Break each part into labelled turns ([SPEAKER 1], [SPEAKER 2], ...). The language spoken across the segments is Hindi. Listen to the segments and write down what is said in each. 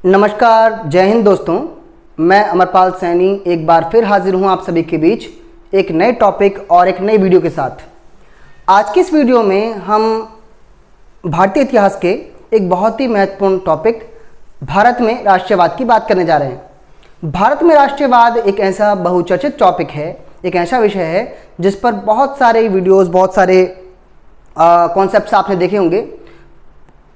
[SPEAKER 1] नमस्कार, जय हिंद दोस्तों। मैं अमरपाल सैनी एक बार फिर हाजिर हूं आप सभी के बीच एक नए टॉपिक और एक नई वीडियो के साथ। आज की इस वीडियो में हम भारतीय इतिहास के एक बहुत ही महत्वपूर्ण टॉपिक भारत में राष्ट्रवाद की बात करने जा रहे हैं। भारत में राष्ट्रवाद एक ऐसा बहुचर्चित टॉपिक है, एक ऐसा विषय है जिस पर बहुत सारे वीडियोस, बहुत सारे कॉन्सेप्ट्स आपने देखे होंगे।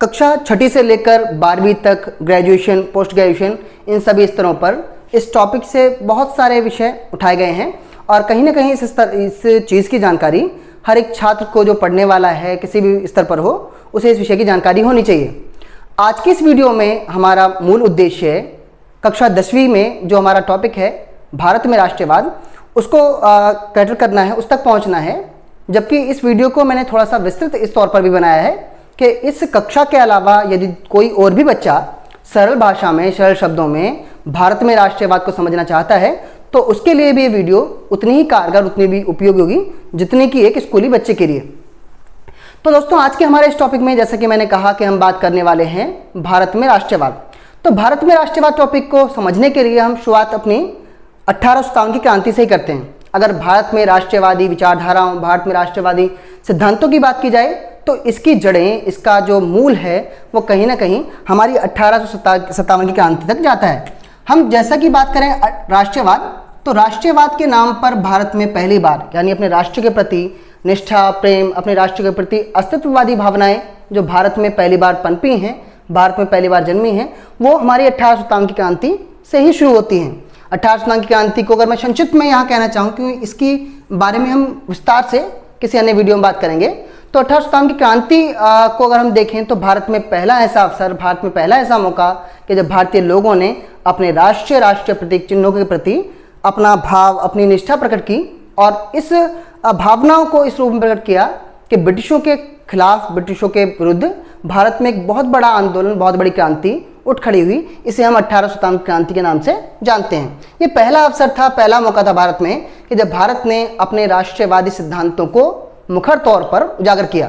[SPEAKER 1] कक्षा छठी से लेकर 12वीं तक, ग्रेजुएशन, पोस्ट ग्रेजुएशन, इन सभी स्तरों पर इस टॉपिक से बहुत सारे विषय उठाए गए हैं और कहीं ना कहीं इस चीज़ की जानकारी हर एक छात्र को जो पढ़ने वाला है, किसी भी स्तर पर हो, उसे इस विषय की जानकारी होनी चाहिए। आज की इस वीडियो में हमारा मूल उद्देश्य है कक्षा 10वीं में जो हमारा टॉपिक है भारत में राष्ट्रवाद, उसको कैटर करना है, उस तक पहुंचना है। जबकि इस वीडियो को मैंने थोड़ा सा विस्तृत इस तौर पर भी बनाया है कि इस कक्षा के अलावा यदि कोई और भी बच्चा सरल भाषा में, सरल शब्दों में भारत में राष्ट्रवाद को समझना चाहता है तो उसके लिए भी ये वीडियो उतनी ही कारगर, उतनी भी उपयोगी होगी जितनी कि एक स्कूली बच्चे के लिए। तो दोस्तों, आज के हमारे इस टॉपिक में जैसा कि मैंने कहा कि हम बात करने वाले हैं भारत में राष्ट्रवाद। तो भारत में राष्ट्रवाद टॉपिक को समझने के लिए हम शुरुआत अपनी 1857 की क्रांति से ही करते हैं। अगर भारत में राष्ट्रवादी विचारधाराओं, भारत में राष्ट्रवादी सिद्धांतों की बात की जाए तो इसकी जड़ें, इसका जो मूल है वो कहीं ना कहीं हमारी 1857 की क्रांति तक जाता है। हम जैसा कि बात करें राष्ट्रवाद, तो राष्ट्रवाद के नाम पर भारत में पहली बार, यानी अपने राष्ट्र के प्रति निष्ठा, प्रेम, अपने राष्ट्र के प्रति अस्तित्ववादी भावनाएं जो भारत में पहली बार पनपी हैं, भारत में पहली बार जन्मी हैं, वो हमारी 1857 की क्रांति से ही शुरू होती हैं। 1857 की क्रांति को अगर मैं संक्षिप्त में यहाँ कहना चाहूँ, क्योंकि इसकी बारे में हम विस्तार से किसी अन्य वीडियो में बात करेंगे, तो 1857 की क्रांति को अगर हम देखें तो भारत में पहला ऐसा अवसर, भारत में पहला ऐसा मौका कि जब भारतीय लोगों ने अपने राष्ट्रीय प्रतीक चिन्हों के प्रति अपना भाव, अपनी निष्ठा प्रकट की और इस भावनाओं को इस रूप में प्रकट किया कि ब्रिटिशों के खिलाफ, ब्रिटिशों के विरुद्ध भारत में एक बहुत बड़ा आंदोलन, बहुत बड़ी क्रांति उठ खड़ी हुई। इसे हम 1857 क्रांति के नाम से जानते हैं। ये पहला अवसर था, पहला मौका था भारत में कि जब भारत ने अपने राष्ट्रवादी सिद्धांतों को मुखर तौर पर उजागर किया।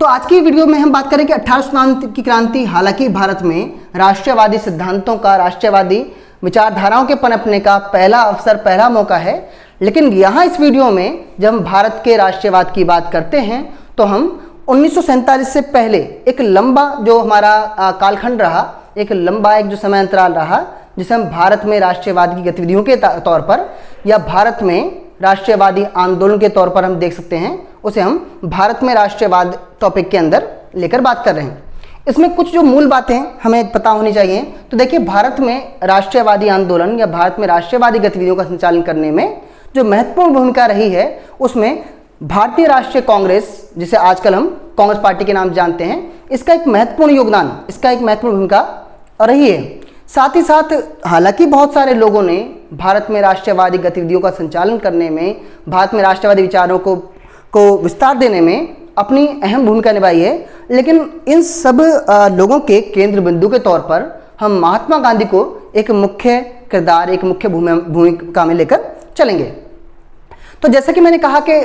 [SPEAKER 1] तो आज की वीडियो में हम बात करें कि 1857 की क्रांति, हालांकि भारत में राष्ट्रवादी सिद्धांतों का, राष्ट्रवादी विचारधाराओं के पनपने का पहला अवसर, पहला मौका है, लेकिन यहाँ इस वीडियो में जब हम भारत के राष्ट्रवाद की बात करते हैं तो हम 1947 से पहले एक लंबा जो हमारा कालखंड रहा, एक लंबा एक जो समय अंतराल रहा, जिसे हम भारत में राष्ट्रवाद की गतिविधियों के तौर पर या भारत में राष्ट्रवादी आंदोलन के तौर पर हम देख सकते हैं, उसे हम भारत में राष्ट्रवाद टॉपिक के अंदर लेकर बात कर रहे हैं। इसमें कुछ जो मूल बातें हमें पता होनी चाहिए। तो देखिए, भारत में राष्ट्रवादी आंदोलन या भारत में राष्ट्रवादी गतिविधियों का संचालन करने में जो महत्वपूर्ण भूमिका रही है, उसमें भारतीय राष्ट्रीय कांग्रेस, जिसे आजकल हम कांग्रेस पार्टी के नाम से जानते हैं, इसका एक महत्वपूर्ण योगदान, इसका एक महत्वपूर्ण भूमिका रही है। साथ ही साथ हालांकि बहुत सारे लोगों ने भारत में राष्ट्रवादी गतिविधियों का संचालन करने में, भारत में राष्ट्रवादी विचारों को विस्तार देने में अपनी अहम भूमिका निभाई है, लेकिन इन सब लोगों के केंद्र बिंदु के तौर पर हम महात्मा गांधी को एक मुख्य किरदार, एक मुख्य भूमिका में लेकर चलेंगे। तो जैसा कि मैंने कहा कि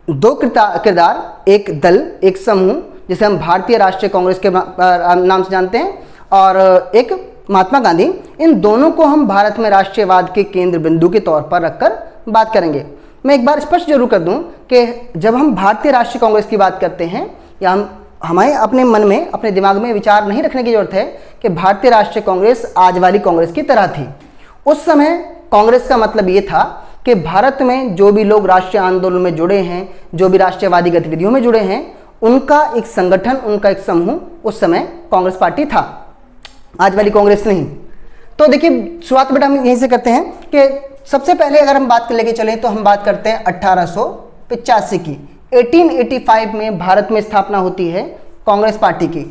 [SPEAKER 1] दो किरदार, एक दल, एक समूह जिसे हम भारतीय राष्ट्रीय कांग्रेस के नाम से जानते हैं, और एक महात्मा गांधी, इन दोनों को हम भारत में राष्ट्रवाद के केंद्र बिंदु के तौर पर रखकर बात करेंगे। मैं एक बार स्पष्ट जरूर कर दूं कि जब हम भारतीय राष्ट्रीय कांग्रेस की बात करते हैं, या हमें अपने मन में, अपने दिमाग में विचार नहीं रखने की जरूरत है कि भारतीय राष्ट्रीय कांग्रेस आज वाली कांग्रेस की तरह थी। उस समय कांग्रेस का मतलब ये था कि भारत में जो भी लोग राष्ट्रीय आंदोलन में जुड़े हैं, जो भी राष्ट्रवादी गतिविधियों में जुड़े हैं, उनका एक संगठन, उनका एक समूह उस समय कांग्रेस पार्टी था, आज वाली कांग्रेस नहीं। तो देखिए, शुरुआत बेटा हम यहीं से करते हैं कि सबसे पहले अगर हम बात लेके चले तो हम बात करते हैं 1885 की। 1885 में भारत में स्थापना होती है कांग्रेस पार्टी की।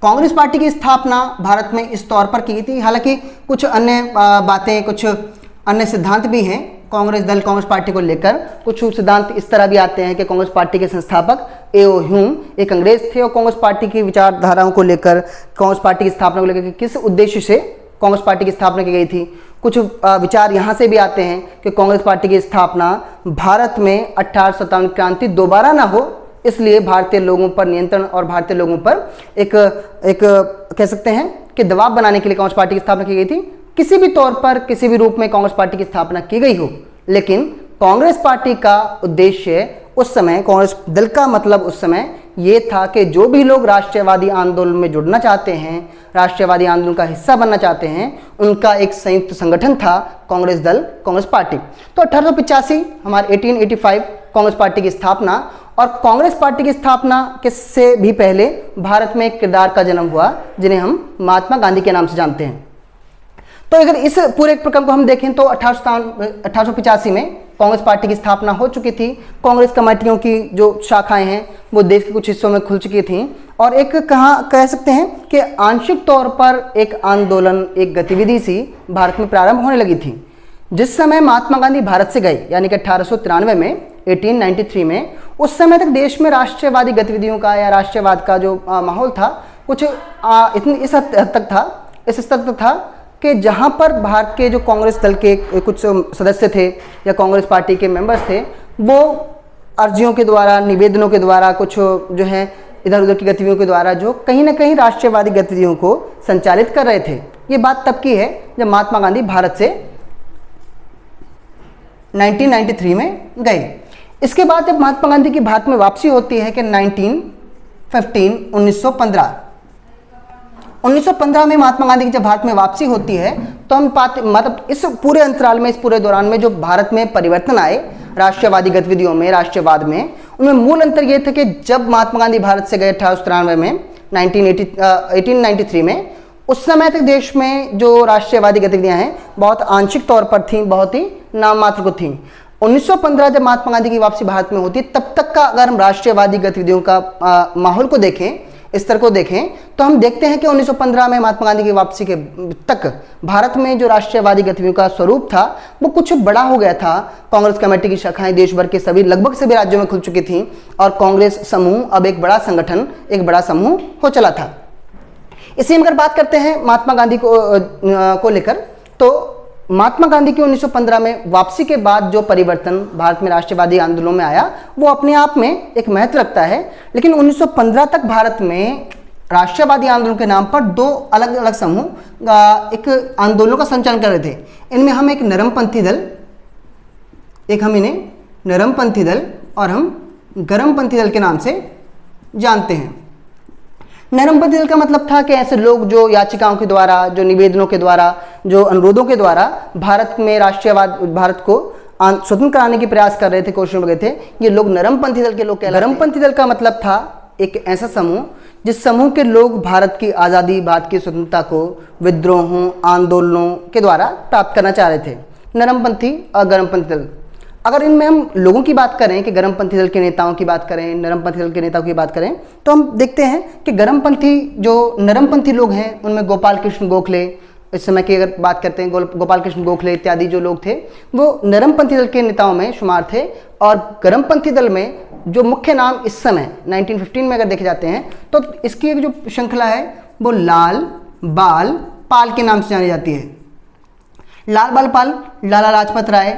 [SPEAKER 1] कांग्रेस पार्टी की स्थापना भारत में इस तौर पर की गई थी, हालांकि कुछ अन्य बातें, कुछ अन्य सिद्धांत भी हैं कांग्रेस दल, कांग्रेस पार्टी को लेकर। कुछ सिद्धांत इस तरह भी आते हैं कि कांग्रेस पार्टी के संस्थापक ए.ओ. ह्यूम एक अंग्रेज थे और कांग्रेस पार्टी की विचारधाराओं को लेकर, कांग्रेस पार्टी की स्थापना को लेकर किस उद्देश्य से कांग्रेस पार्टी की स्थापना की गई थी। कुछ विचार यहाँ से भी आते हैं कि कांग्रेस पार्टी की स्थापना भारत में 1857 क्रांति दोबारा ना हो, इसलिए भारतीय लोगों पर नियंत्रण और भारतीय लोगों पर एक कह सकते हैं कि दबाव बनाने के लिए कांग्रेस पार्टी की स्थापना की गई थी। किसी भी तौर पर किसी भी रूप में कांग्रेस पार्टी की स्थापना की गई हो, लेकिन कांग्रेस पार्टी का उद्देश्य उस समय, कांग्रेस दल का मतलब उस समय ये था कि जो भी लोग राष्ट्रवादी आंदोलन में जुड़ना चाहते हैं, राष्ट्रवादी आंदोलन का हिस्सा बनना चाहते हैं, उनका एक संयुक्त संगठन था कांग्रेस दल, कांग्रेस पार्टी। तो 1885 हमारे 1885 कांग्रेस पार्टी की स्थापना, और कांग्रेस पार्टी की स्थापना के से भी पहले भारत में एक किरदार का जन्म हुआ जिन्हें हम महात्मा गांधी के नाम से जानते हैं। तो अगर इस पूरे प्रक्रम को हम देखें तो 1885 में कांग्रेस पार्टी की स्थापना हो चुकी थी। कांग्रेस कमेटियों की जो शाखाएं हैं वो देश के कुछ हिस्सों में खुल चुकी थी, और एक कह सकते हैं कि आंशिक तौर पर एक आंदोलन, एक गतिविधि सी भारत में प्रारंभ होने लगी थी। जिस समय महात्मा गांधी भारत से गए, यानी कि 1893 में, 1893 में, उस समय तक देश में राष्ट्रवादी गतिविधियों का या राष्ट्रवाद का जो माहौल था कुछ इस हद तक था, इस स्तर तक था कि जहां पर भारत के जो कांग्रेस दल के कुछ सदस्य थे या कांग्रेस पार्टी के मेंबर्स थे, वो अर्जियों के द्वारा, निवेदनों के द्वारा, कुछ जो है इधर उधर की गतिविधियों के द्वारा जो कहीं ना कहीं राष्ट्रवादी गतिविधियों को संचालित कर रहे थे। ये बात तब की है जब महात्मा गांधी भारत से 1993 में गए। इसके बाद जब महात्मा गांधी की भारत में वापसी होती है कि 1915 में महात्मा गांधी की जब भारत में वापसी होती है, तो हम पाते, मतलब इस पूरे अंतराल में, इस पूरे दौरान में जो भारत में परिवर्तन आए राष्ट्रवादी गतिविधियों में, राष्ट्रवाद में, उनमें मूल अंतर यह था कि जब महात्मा गांधी भारत से गए 1893 में, 1893 में, उस समय तक देश में जो राष्ट्रवादी गतिविधियां हैं बहुत आंशिक तौर पर थीं, बहुत ही नाम मात्र को थीं। 1915 जब महात्मा गांधी की वापसी भारत में होती है, तब तक का अगर हम राष्ट्रवादी गतिविधियों का माहौल को देखें, स्तर को देखें, तो हम देखते हैं कि 1915 में महात्मा गांधी की वापसी के तक भारत में जो राष्ट्रवादी गतिविधियों का स्वरूप था वो कुछ बड़ा हो गया था। कांग्रेस कमेटी की शाखाएं देश भर के लगभग सभी राज्यों में खुल चुकी थीं, और कांग्रेस समूह अब एक बड़ा संगठन, एक बड़ा समूह हो चला था। इसी में अगर बात करते हैं महात्मा गांधी को लेकर, तो महात्मा गांधी की 1915 में वापसी के बाद जो परिवर्तन भारत में राष्ट्रवादी आंदोलनों में आया वो अपने आप में एक महत्व रखता है। लेकिन 1915 तक भारत में राष्ट्रवादी आंदोलन के नाम पर दो अलग अलग समूह एक आंदोलनों का संचालन कर रहे थे। इनमें हम एक नरमपंथी दल, हम इन्हें नरमपंथी दल और हम गरमपंथी दल के नाम से जानते हैं। नरमपंथी दल का मतलब था कि ऐसे लोग जो याचिकाओं के द्वारा, जो निवेदनों के द्वारा, जो अनुरोधों के द्वारा भारत में राष्ट्रवाद, भारत को स्वतंत्र कराने की प्रयास कर रहे थे, कोशिश में गए थे, ये लोग नरमपंथी दल के लोग कहलाते हैं। गरमपंथी दल का मतलब था एक ऐसा समूह जिस समूह के लोग भारत की आज़ादी, भारत की स्वतंत्रता को विद्रोहों, आंदोलनों के द्वारा प्राप्त करना चाह रहे थे। नरमपंथी और गरमपंथी दल, अगर इनमें हम लोगों की बात करें कि गरमपंथी दल के नेताओं की बात करें, नरमपंथी दल के नेताओं की बात करें, तो हम देखते हैं कि नरमपंथी लोग हैं उनमें गोपाल कृष्ण गोखले, इस समय की अगर बात करते हैं गोपाल कृष्ण गोखले इत्यादि जो लोग थे वो नरमपंथी दल के नेताओं में शुमार थे। और गरमपंथी दल में जो मुख्य नाम इस समय 1915 में अगर देखे जाते हैं तो इसकी एक जो श्रृंखला है वो लाल बाल पाल के नाम से जानी जाती है। लाल बाल पाल, लाला लाजपत राय,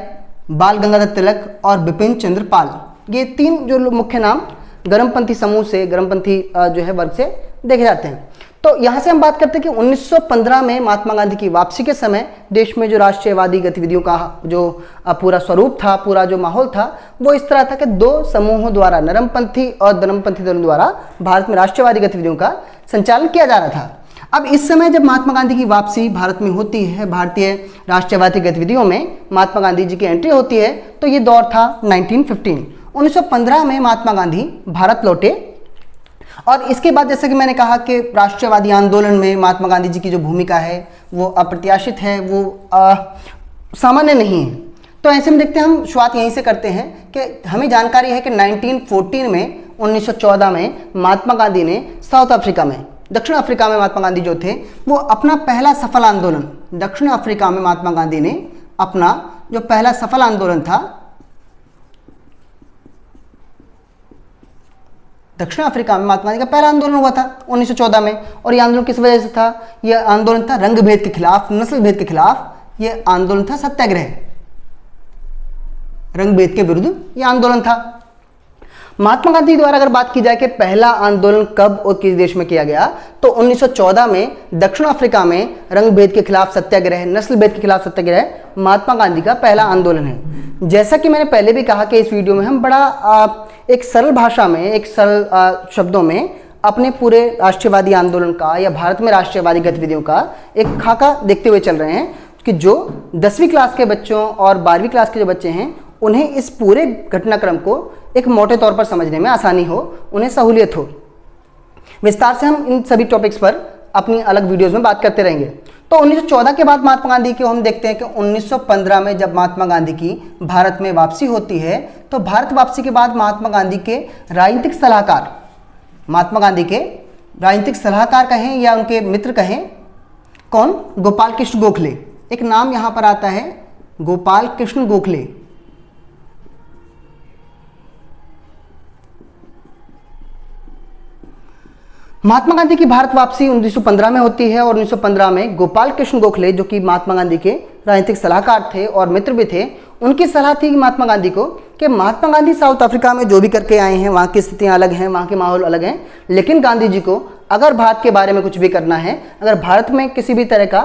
[SPEAKER 1] बाल गंगाधर तिलक और बिपिन चंद्र पाल, ये तीन जो मुख्य नाम गरमपंथी समूह से, गरमपंथी जो है वर्ग से देखे जाते हैं। तो यहाँ से हम बात करते हैं कि 1915 में महात्मा गांधी की वापसी के समय देश में जो राष्ट्रीयवादी गतिविधियों का जो पूरा स्वरूप था, पूरा जो माहौल था, वो इस तरह था कि दो समूहों द्वारा, नरमपंथी और गरमपंथी दलों द्वारा भारत में राष्ट्रीयवादी गतिविधियों का संचालन किया जा रहा था। अब इस समय जब महात्मा गांधी की वापसी भारत में होती है, भारतीय राष्ट्रवादी गतिविधियों में महात्मा गांधी जी की एंट्री होती है, तो ये दौर था 1915। 1915 में महात्मा गांधी भारत लौटे और इसके बाद जैसे कि मैंने कहा कि राष्ट्रवादी आंदोलन में महात्मा गांधी जी की जो भूमिका है वो अप्रत्याशित है, वो सामान्य नहीं है। तो ऐसे में देखते हैं, हम शुरुआत यहीं से करते हैं कि हमें जानकारी है कि 1914 में 1914 में महात्मा गांधी ने साउथ अफ्रीका में, दक्षिण अफ्रीका में महात्मा गांधी जो थे वो अपना पहला सफल आंदोलन, दक्षिण अफ्रीका में महात्मा गांधी ने अपना जो पहला सफल आंदोलन था, दक्षिण अफ्रीका में महात्मा गांधी का पहला आंदोलन हुआ था 1914 में। और यह आंदोलन किस वजह से था? यह आंदोलन था रंग भेद के खिलाफ, नस्ल भेद के खिलाफ। यह आंदोलन था सत्याग्रह, रंग भेद के विरुद्ध यह आंदोलन था। महात्मा गांधी द्वारा अगर बात की जाए कि पहला आंदोलन कब और किस देश में किया गया, तो 1914 में दक्षिण अफ्रीका में रंग भेद के खिलाफ सत्याग्रह, नस्ल भेद के खिलाफ सत्याग्रह महात्मा गांधी का पहला आंदोलन है। जैसा कि मैंने पहले भी कहा कि इस वीडियो में हम बड़ा एक सरल भाषा में, एक सरल शब्दों में अपने पूरे राष्ट्रवादी आंदोलन का या भारत में राष्ट्रवादी गतिविधियों का एक खाका देखते हुए चल रहे हैं कि जो 10वीं क्लास के बच्चों और 12वीं क्लास के जो बच्चे हैं उन्हें इस पूरे घटनाक्रम को एक मोटे तौर पर समझने में आसानी हो, उन्हें सहूलियत हो। विस्तार से हम इन सभी टॉपिक्स पर अपनी अलग वीडियोस में बात करते रहेंगे। तो 1914 के बाद महात्मा गांधी को हम देखते हैं कि 1915 में जब महात्मा गांधी की भारत में वापसी होती है, तो भारत वापसी के बाद महात्मा गांधी के राजनीतिक सलाहकार, महात्मा गांधी के राजनीतिक सलाहकार कहें या उनके मित्र कहें, कौन? गोपाल कृष्ण गोखले। एक नाम यहां पर आता है, गोपाल कृष्ण गोखले। महात्मा गांधी की भारत वापसी 1915 में होती है और 1915 में गोपाल कृष्ण गोखले, जो कि महात्मा गांधी के राजनीतिक सलाहकार थे और मित्र भी थे, उनकी सलाह थी महात्मा गांधी को कि महात्मा गांधी साउथ अफ्रीका में जो भी करके आए हैं वहाँ की स्थितियाँ अलग हैं, वहाँ के माहौल अलग हैं, लेकिन गांधी जी को अगर भारत के बारे में कुछ भी करना है, अगर भारत में किसी भी तरह का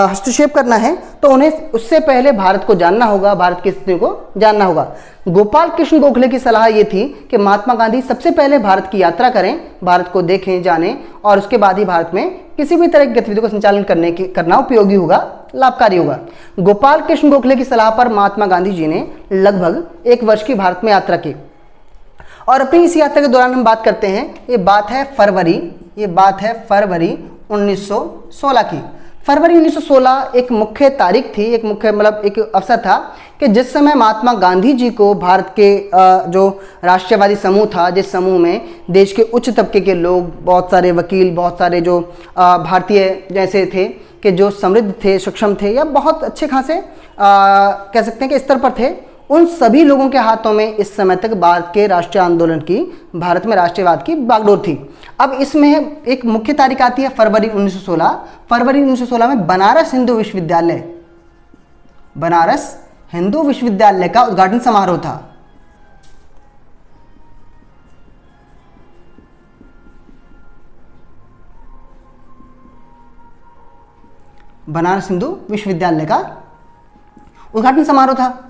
[SPEAKER 1] हस्तक्षेप करना है, तो उन्हें उससे पहले भारत को जानना होगा, भारत की स्थिति को जानना होगा। गोपाल कृष्ण गोखले की सलाह ये थी कि महात्मा गांधी सबसे पहले भारत की यात्रा करें, भारत को देखें, जानें, और उसके बाद ही भारत में किसी भी तरह की गतिविधि को संचालन करना उपयोगी होगा, लाभकारी होगा। गोपाल कृष्ण गोखले की सलाह पर महात्मा गांधी जी ने लगभग 1 वर्ष की भारत में यात्रा की और अपनी इस यात्रा के दौरान हम बात करते हैं, ये बात है फरवरी 1916 की। फरवरी 1916 एक मुख्य तारीख थी, एक मुख्य मतलब एक अवसर था कि जिस समय महात्मा गांधी जी को भारत के जो राष्ट्रवादी समूह था, जिस समूह में देश के उच्च तबके के लोग, बहुत सारे वकील, बहुत सारे जो भारतीय जैसे थे कि जो समृद्ध थे, सक्षम थे या बहुत अच्छे खासे कह सकते हैं कि स्तर पर थे, उन सभी लोगों के हाथों में इस समय तक भारत के राष्ट्रीय आंदोलन की, भारत में राष्ट्रवाद की बागडोर थी। अब इसमें एक मुख्य तारीख आती है फरवरी 1916। फरवरी 1916 में बनारस हिंदू विश्वविद्यालय का उद्घाटन समारोह था। बनारस हिंदू विश्वविद्यालय का उद्घाटन समारोह था।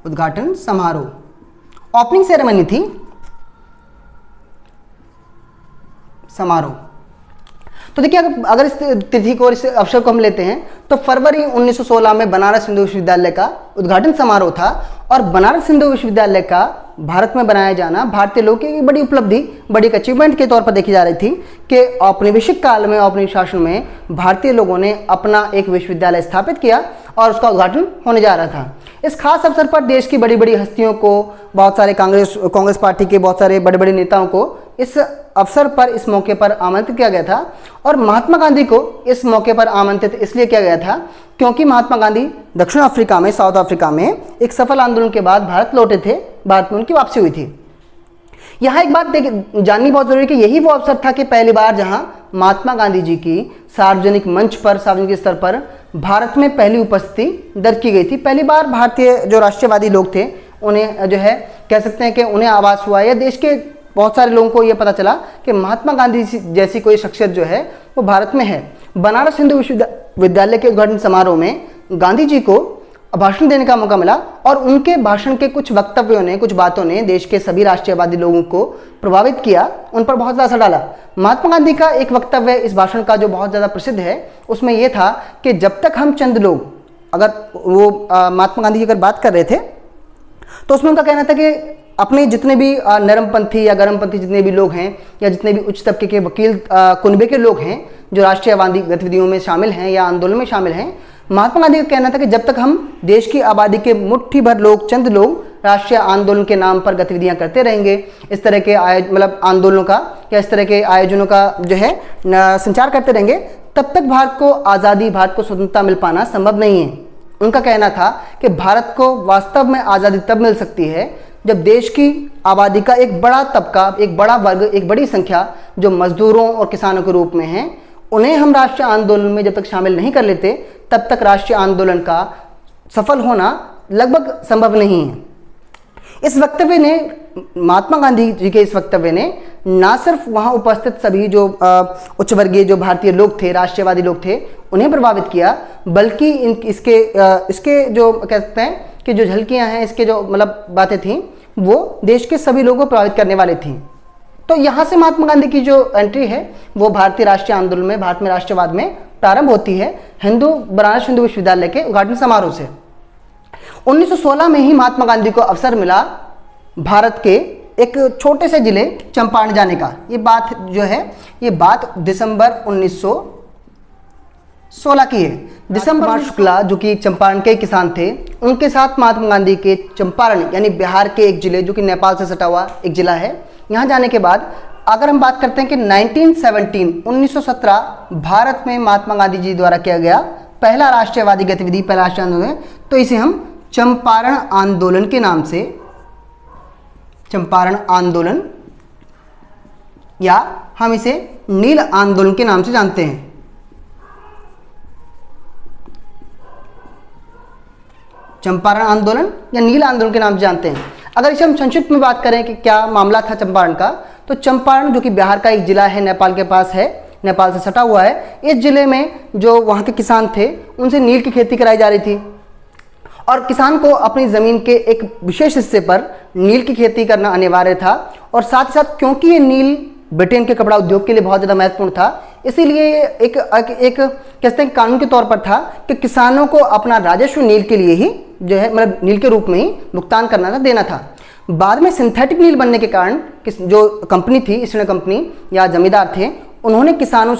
[SPEAKER 1] उद्घाटन समारोह, ओपनिंग सेरेमनी थी, समारोह। तो देखिए अगर इस तिथि को और इस अवसर को हम लेते हैं तो फरवरी 1916 में बनारस हिंदू विश्वविद्यालय का उद्घाटन समारोह था और बनारस हिंदू विश्वविद्यालय का भारत में बनाया जाना भारतीय लोगों की एक बड़ी उपलब्धि, बड़ी एक अचीवमेंट के तौर पर देखी जा रही थी कि औपनिवेशिक काल में, औपनिवेशिक शासन में भारतीय लोगों ने अपना एक विश्वविद्यालय स्थापित किया और उसका उद्घाटन होने जा रहा था। इस खास अवसर पर देश की बड़ी बड़ी हस्तियों को, बहुत सारे कांग्रेस पार्टी के बहुत सारे बड़े बड़े नेताओं को इस अवसर पर, इस मौके पर आमंत्रित किया गया था और महात्मा गांधी को इस मौके पर आमंत्रित इसलिए किया गया था क्योंकि महात्मा गांधी दक्षिण अफ्रीका में, साउथ अफ्रीका में एक सफल आंदोलन के बाद भारत लौटे थे, भारत में उनकी वापसी हुई थी। यहाँ एक बात जाननी बहुत जरूरी है कि यही वो अवसर था कि पहली बार जहाँ महात्मा गांधी जी की सार्वजनिक मंच पर, सार्वजनिक स्तर पर भारत में पहली उपस्थिति दर्ज की गई थी। पहली बार भारतीय जो राष्ट्रवादी लोग थे उन्हें जो है कह सकते हैं कि उन्हें आभास हुआ या देश के बहुत सारे लोगों को यह पता चला कि महात्मा गांधी जैसी कोई शख्सियत जो है वो भारत में है। बनारस हिंदू विश्वविद्यालय के उद्घाटन समारोह में गांधी जी को भाषण देने का मौका मिला और उनके भाषण के कुछ वक्तव्यों ने, कुछ बातों ने देश के सभी राष्ट्रवादी लोगों को प्रभावित किया, उन पर बहुत ज़्यादा असर डाला। महात्मा गांधी का एक वक्तव्य इस भाषण का जो बहुत ज़्यादा प्रसिद्ध है, उसमें यह था कि जब तक हम चंद लोग, अगर वो महात्मा गांधी जी अगर बात कर रहे थे तो उसमें उनका कहना था कि अपने जितने भी नरमपंथी या गर्मपंथी जितने भी लोग हैं या जितने भी उच्च तबके के वकील कुनबे के लोग हैं जो राष्ट्रीयवादी गतिविधियों में शामिल हैं या आंदोलन में शामिल हैं, महात्मा गांधी का कहना था कि जब तक हम देश की आबादी के मुट्ठी भर लोग, चंद लोग राष्ट्रीय आंदोलन के नाम पर गतिविधियां करते रहेंगे, इस तरह के मतलब आंदोलनों का या इस तरह के आयोजनों का जो है संचार करते रहेंगे, तब तक भारत को आज़ादी, भारत को स्वतंत्रता मिल पाना संभव नहीं है। उनका कहना था कि भारत को वास्तव में आज़ादी तब मिल सकती है जब देश की आबादी का एक बड़ा तबका, एक बड़ा वर्ग, एक बड़ी संख्या जो मजदूरों और किसानों के रूप में हैं, उन्हें हम राष्ट्रीय आंदोलन में जब तक शामिल नहीं कर लेते तब तक राष्ट्रीय आंदोलन का सफल होना लगभग संभव नहीं है। इस वक्तव्य ने, महात्मा गांधी जी के इस वक्तव्य ने ना सिर्फ वहाँ उपस्थित सभी जो उच्च वर्गीय जो भारतीय लोग थे, राष्ट्रवादी लोग थे, उन्हें प्रभावित किया, बल्कि इसके जो कहते हैं कि जो झलकियाँ हैं, इसके जो मतलब बातें थीं, वो देश के सभी लोगों को प्रभावित करने वाली थीं। तो यहाँ से महात्मा गांधी की जो एंट्री है वो भारतीय राष्ट्रीय आंदोलन में, भारत में राष्ट्रवाद में प्रारंभ होती है बनारस हिंदू विश्वविद्यालय के उद्घाटन समारोह से। 1916 में ही महात्मा गांधी को अवसर मिला भारत के एक छोटे से जिले चंपारण जाने का। ये बात जो है, ये बात दिसंबर 1916 की है। दिसंबर शुक्ला जो कि चंपारण के किसान थे, उनके साथ महात्मा गांधी के चंपारण यानी बिहार के एक जिले जो कि नेपाल से सटा हुआ एक जिला है, यहाँ जाने के बाद अगर हम बात करते हैं कि 1917 भारत में महात्मा गांधी जी द्वारा किया गया पहला राष्ट्रवादी गतिविधि, पहला राष्ट्रीय आंदोलन, तो इसे हम चंपारण आंदोलन के नाम से, चंपारण आंदोलन या हम इसे नील आंदोलन के नाम से जानते हैं। चंपारण आंदोलन या नील आंदोलन के नाम से जानते हैं। अगर इसे हम संक्षिप्त में बात करें कि क्या मामला था चंपारण का, तो चंपारण जो कि बिहार का एक जिला है, नेपाल के पास है, नेपाल से सटा हुआ है, इस जिले में जो वहाँ के किसान थे उनसे नील की खेती कराई जा रही थी और किसान को अपनी ज़मीन के एक विशेष हिस्से पर नील की खेती करना अनिवार्य था। और साथ ही साथ क्योंकि ये नील ब्रिटेन के कपड़ा उद्योग के लिए बहुत ज़्यादा महत्वपूर्ण था, इसीलिए एक कहते हैं कानून के तौर पर था कि किसानों को अपना राजस्व नील के लिए ही जो है, मतलब नील के रूप में ही भुगतान करना था, देना था। बाद में सिंथेटिक नील बनने के कारण जो कंपनी थी, ईस्ट इंडिया कंपनी या जमींदार थे, उन्होंने किसानों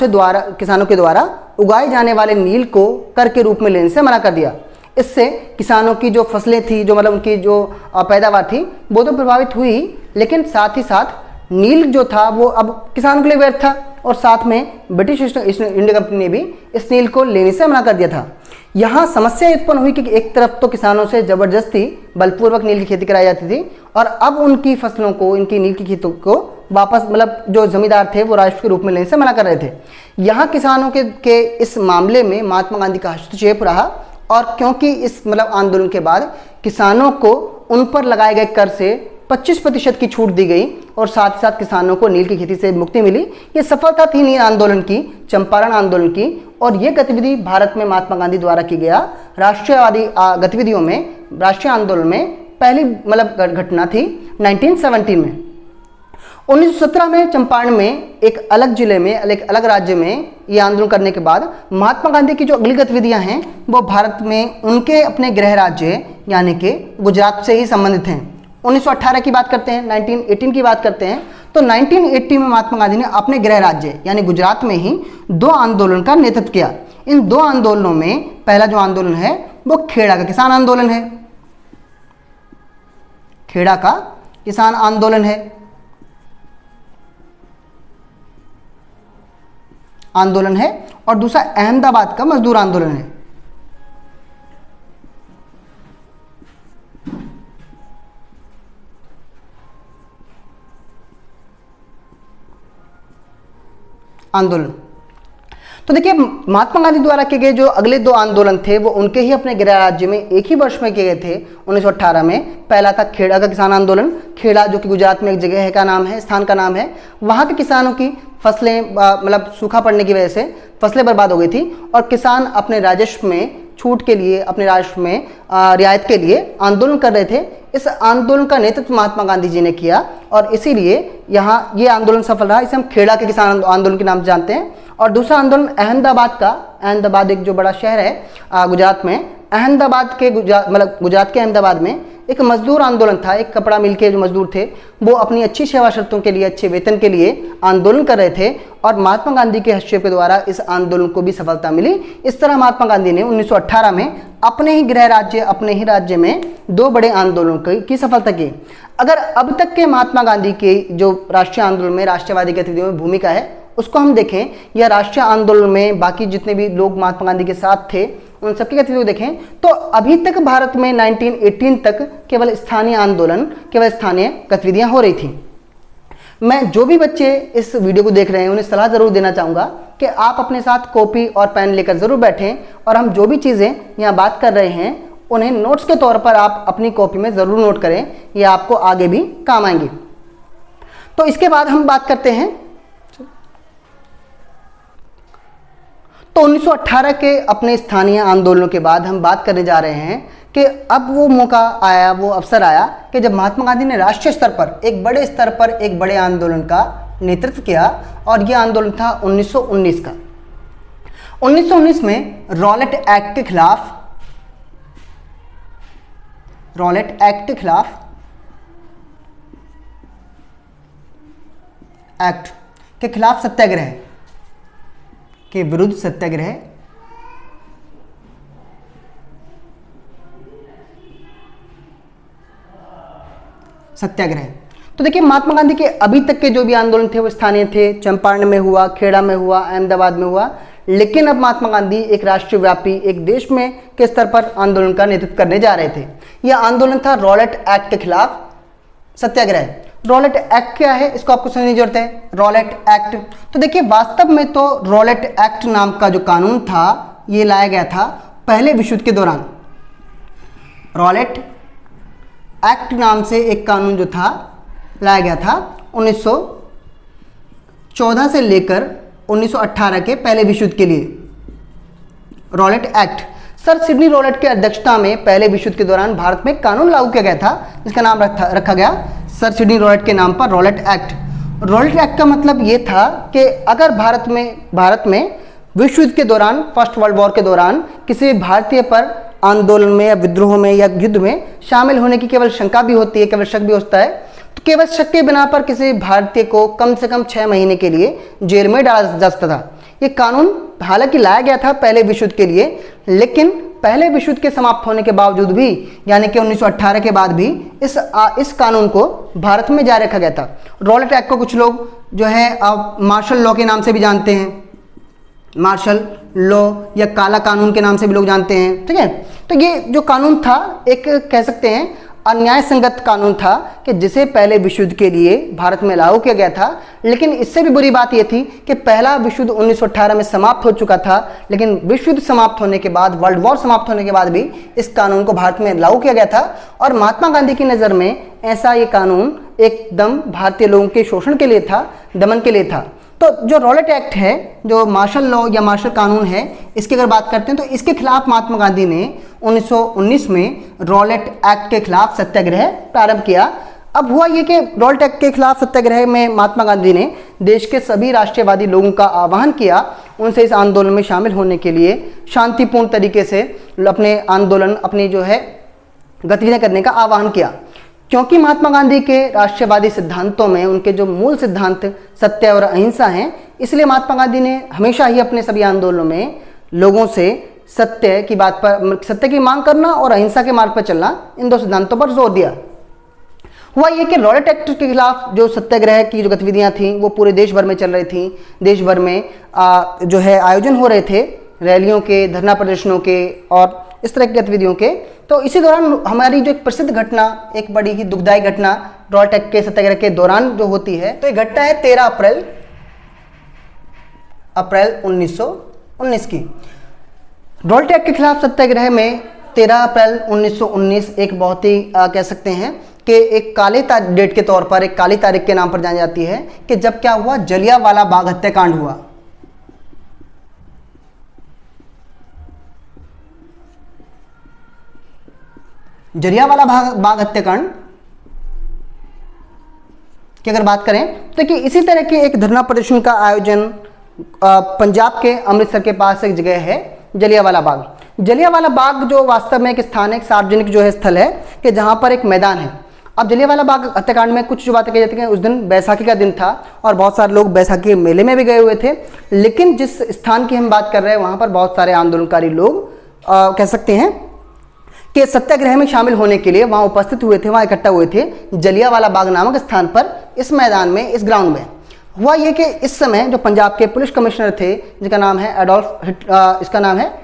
[SPEAKER 1] के द्वारा उगाए जाने वाले नील को कर के रूप में लेने से मना कर दिया। इससे किसानों की जो फसलें थी, जो मतलब उनकी जो पैदावार थी, वो तो प्रभावित हुई, लेकिन साथ ही साथ नील जो था वो अब किसानों के लिए व्यर्थ था और साथ में ब्रिटिश ईस्ट इंडिया कंपनी ने भी इस नील को लेने से मना कर दिया था। यहाँ समस्या उत्पन्न हुई कि एक तरफ तो किसानों से जबरदस्ती बलपूर्वक नील की खेती कराई जाती थी और अब उनकी फसलों को, इनकी नील की खेतों को वापस, मतलब जो जमींदार थे वो राजस्व के रूप में लेने से मना कर रहे थे। यहाँ किसानों के इस मामले में महात्मा गांधी का हस्तक्षेप रहा और क्योंकि इस मतलब आंदोलन के बाद किसानों को उन पर लगाए गए कर से 25% की छूट दी गई और साथ ही साथ किसानों को नील की खेती से मुक्ति मिली। ये सफलता थी नील आंदोलन की, चंपारण आंदोलन की, और ये गतिविधि भारत में महात्मा गांधी द्वारा की गया राष्ट्रीयवादी गतिविधियों में, राष्ट्रीय आंदोलन में पहली मतलब घटना थी 1917 में। 1917 में चंपारण में एक अलग जिले में, एक अलग राज्य में ये आंदोलन करने के बाद महात्मा गांधी की जो अगली गतिविधियां हैं वो भारत में उनके अपने गृह राज्य यानी कि गुजरात से ही संबंधित हैं। 1918 की बात करते हैं, 1918 की बात करते हैं, तो 1980 में महात्मा गांधी ने अपने गृह राज्य यानी गुजरात में ही 2 आंदोलन का नेतृत्व किया। इन 2 आंदोलनों में पहला जो आंदोलन है वो खेड़ा का किसान आंदोलन है, खेड़ा का किसान आंदोलन है और दूसरा अहमदाबाद का मजदूर आंदोलन है। आंदोलन तो देखिए, महात्मा गांधी द्वारा किए गए जो अगले 2 आंदोलन थे वो उनके ही अपने गृह राज्य में एक ही वर्ष में किए गए थे, 1918 में। पहला था खेड़ा का किसान आंदोलन। खेड़ा जो कि गुजरात में एक जगह का नाम है, स्थान का नाम है। वहाँ के किसानों की फसलें मतलब सूखा पड़ने की वजह से फसलें बर्बाद हो गई थी और किसान अपने राजस्व में छूट के लिए, अपने राजस्व में रियायत के लिए आंदोलन कर रहे थे। इस आंदोलन का नेतृत्व महात्मा गांधी जी ने किया और इसीलिए यहाँ ये आंदोलन सफल रहा। इसे हम खेड़ा के किसान आंदोलन के नाम से जानते हैं। और दूसरा आंदोलन अहमदाबाद का, अहमदाबाद एक जो बड़ा शहर है गुजरात में, अहमदाबाद के गुजरात के अहमदाबाद में एक मजदूर आंदोलन था। एक कपड़ा मिल के जो मजदूर थे वो अपनी अच्छी सेवा शर्तों के लिए, अच्छे वेतन के लिए आंदोलन कर रहे थे और महात्मा गांधी के हस्तक्षेप के द्वारा इस आंदोलन को भी सफलता मिली। इस तरह महात्मा गांधी ने 1918 में अपने ही गृह राज्य, अपने ही राज्य में 2 बड़े आंदोलन की सफलता की। अगर अब तक के महात्मा गांधी के जो राष्ट्रीय आंदोलन में, राष्ट्रवादी गतिविधियों में भूमिका है उसको हम देखें, या राष्ट्रीय आंदोलन में बाकी जितने भी लोग महात्मा गांधी के साथ थे उन सबकी गतिविधियों देखें, तो अभी तक भारत में 1918 तक केवल स्थानीय आंदोलन, केवल स्थानीय गतिविधियां हो रही थी। मैं जो भी बच्चे इस वीडियो को देख रहे हैं उन्हें सलाह जरूर देना चाहूँगा कि आप अपने साथ कॉपी और पेन लेकर ज़रूर बैठें और हम जो भी चीज़ें यहाँ बात कर रहे हैं उन्हें नोट्स के तौर पर आप अपनी कॉपी में ज़रूर नोट करें, ये आपको आगे भी काम आएंगे। तो इसके बाद हम बात करते हैं तो 1918 के अपने स्थानीय आंदोलनों के बाद हम बात करने जा रहे हैं कि अब वो मौका आया, वो अवसर आया कि जब महात्मा गांधी ने राष्ट्रीय स्तर पर एक बड़े स्तर पर एक बड़े आंदोलन का नेतृत्व किया और यह आंदोलन था 1919 का। 1919 में रॉलेट एक्ट के खिलाफ सत्याग्रह के विरुद्ध सत्याग्रह तो देखिए महात्मा गांधी के अभी तक के जो भी आंदोलन थे वो स्थानीय थे, चंपारण में हुआ, खेड़ा में हुआ, अहमदाबाद में हुआ, लेकिन अब महात्मा गांधी एक राष्ट्रव्यापी एक देश में के स्तर पर आंदोलन का नेतृत्व करने जा रहे थे। यह आंदोलन था रॉलेट एक्ट के खिलाफ सत्याग्रह। रॉलेट एक्ट क्या है इसको आपको समझने की जरूरत है। रॉलेट एक्ट तो देखिए वास्तव में तो रॉलेट एक्ट नाम का जो कानून था ये लाया गया था पहले विश्व युद्ध के दौरान। रॉलेट एक्ट नाम से एक कानून जो था लाया गया था 1914 से लेकर 1918 के पहले विश्व युद्ध के लिए। Rowlatt act sir Sydney Rowlatt की अध्यक्षता में पहले विश्व युद्ध के दौरान भारत में कानून लागू किया गया था, जिसका नाम रखा गया सर सिडनी रॉलेट के नाम पर रॉलेट एक्ट। रॉलेट एक्ट का मतलब ये था कि अगर भारत में विश्व युद्ध के दौरान, फर्स्ट वर्ल्ड वॉर के दौरान किसी भारतीय पर आंदोलन में या विद्रोह में या युद्ध में शामिल होने की केवल शंका भी होती है, केवल शक भी होता है, तो केवल शक के बिना पर किसी भारतीय को कम से कम 6 महीने के लिए जेल में डाला जा सकता था। ये कानून हालांकि लाया गया था पहले विश्व युद्ध के लिए, लेकिन पहले विश्व युद्ध के समाप्त होने के बावजूद भी यानी कि 1918 के बाद भी इस कानून को भारत में जारी रखा गया था। रॉलेट एक्ट को कुछ लोग जो है मार्शल लॉ के नाम से भी जानते हैं, मार्शल लॉ या काला कानून के नाम से भी लोग जानते हैं, ठीक है। तो ये जो कानून था एक कह सकते हैं अन्याय संगत कानून था कि जिसे पहले विश्व युद्ध के लिए भारत में लागू किया गया था, लेकिन इससे भी बुरी बात यह थी कि पहला विश्व युद्ध 1918 में समाप्त हो चुका था, लेकिन विश्व युद्ध समाप्त होने के बाद, वर्ल्ड वॉर समाप्त होने के बाद भी इस कानून को भारत में लागू किया गया था और महात्मा गांधी की नज़र में ऐसा ये कानून एकदम भारतीय लोगों के शोषण के लिए था, दमन के लिए था। तो जो रॉलेट एक्ट है, जो मार्शल लॉ या मार्शल कानून है, इसकी अगर बात करते हैं तो इसके खिलाफ महात्मा गांधी ने 1919 में रॉलेट एक्ट के खिलाफ सत्याग्रह प्रारंभ किया। अब हुआ ये कि रॉलेट एक्ट के खिलाफ सत्याग्रह में महात्मा गांधी ने देश के सभी राष्ट्रवादी लोगों का आह्वान किया, उनसे इस आंदोलन में शामिल होने के लिए शांतिपूर्ण तरीके से अपने आंदोलन, अपनी जो है गतिविधियां करने का आह्वान किया। क्योंकि महात्मा गांधी के राष्ट्रवादी सिद्धांतों में उनके जो मूल सिद्धांत सत्य और अहिंसा हैं, इसलिए महात्मा गांधी ने हमेशा ही अपने सभी आंदोलनों में लोगों से सत्य की बात पर, सत्य की मांग करना और अहिंसा के मार्ग पर चलना, इन दो सिद्धांतों पर जोर दिया। हुआ ये कि रॉलेट एक्ट के खिलाफ जो सत्याग्रह की जो गतिविधियां थीं वो पूरे देश भर में चल रही थीं। देश भर में जो है आयोजन हो रहे थे रैलियों के, धरना प्रदर्शनों के और इस तरह की गतिविधियों के। तो इसी दौरान हमारी जो एक प्रसिद्ध घटना, एक बड़ी ही दुखदायी घटना रॉलेट एक्ट के सत्याग्रह के दौरान जो होती है, तो ये घटना है 13 अप्रैल 1919 की। रॉलेट एक्ट के खिलाफ सत्याग्रह में 13 अप्रैल 1919 एक बहुत ही कह सकते हैं कि एक काले डेट के तौर पर, एक काली तारीख के नाम पर जानी जाती है कि जब क्या हुआ, जलियांवाला बाग हत्याकांड हुआ। जलियांवाला बाग हत्याकांड की अगर बात करें तो कि इसी तरह के एक धरना प्रदर्शन का आयोजन पंजाब के अमृतसर के पास एक जगह है जलियांवाला बाग। जलियांवाला बाग जो वास्तव में एक स्थान है, एक सार्वजनिक जो है स्थल है कि जहां पर एक मैदान है। अब जलियांवाला बाग हत्याकांड में कुछ जो बातें कही जाती हैं, उस दिन बैसाखी का दिन था और बहुत सारे लोग बैसाखी के मेले में भी गए हुए थे, लेकिन जिस स्थान की हम बात कर रहे हैं वहां पर बहुत सारे आंदोलनकारी लोग कह सकते हैं कि सत्याग्रह में शामिल होने के लिए वहां उपस्थित हुए थे, वहां इकट्ठा हुए थे जलियांवाला बाग नामक स्थान पर, इस मैदान में, इस ग्राउंड में। हुआ ये कि इस समय जो पंजाब के पुलिस कमिश्नर थे, जिनका नाम है इसका नाम है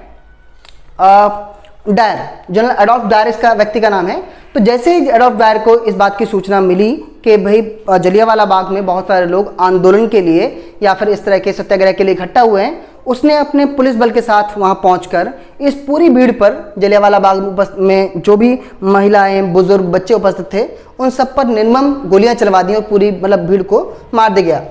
[SPEAKER 1] डायर, जनरल एडोल्फ डायर इसका व्यक्ति का नाम है। तो जैसे ही एडोल्फ डायर को इस बात की सूचना मिली कि भाई जलियांवाला बाग में बहुत सारे लोग आंदोलन के लिए या फिर इस तरह के सत्याग्रह के लिए इकट्ठा हुए हैं, उसने अपने पुलिस बल के साथ वहां पहुंचकर इस पूरी भीड़ पर, जलियांवाला बाग में जो भी महिलाएं, बुजुर्ग, बच्चे उपस्थित थे, उन सब पर निर्मम गोलियां चलवा दी और पूरी भीड़ को मार दिया गया।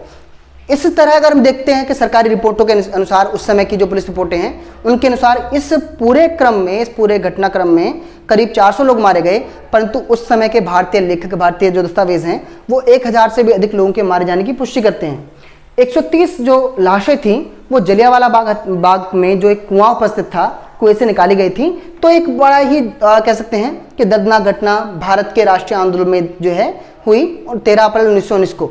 [SPEAKER 1] इस तरह अगर हम देखते हैं कि सरकारी रिपोर्टों के अनुसार, उस समय की जो पुलिस रिपोर्टें हैं उनके अनुसार, इस पूरे क्रम में, इस पूरे घटनाक्रम में करीब 400 लोग मारे गए, परंतु उस समय के भारतीय लेखक, भारतीय जो दस्तावेज हैं, वो 1000 से भी अधिक लोगों के मारे जाने की पुष्टि करते हैं। 130 जो लाशें थीं वो जलियांवाला बाग में जो एक कुआं उपस्थित था, कुएं से निकाली गई थी। तो एक बड़ा ही कह सकते हैं कि दर्दनाक घटना भारत के राष्ट्रीय आंदोलन में जो है हुई, और 13 अप्रैल 1919 को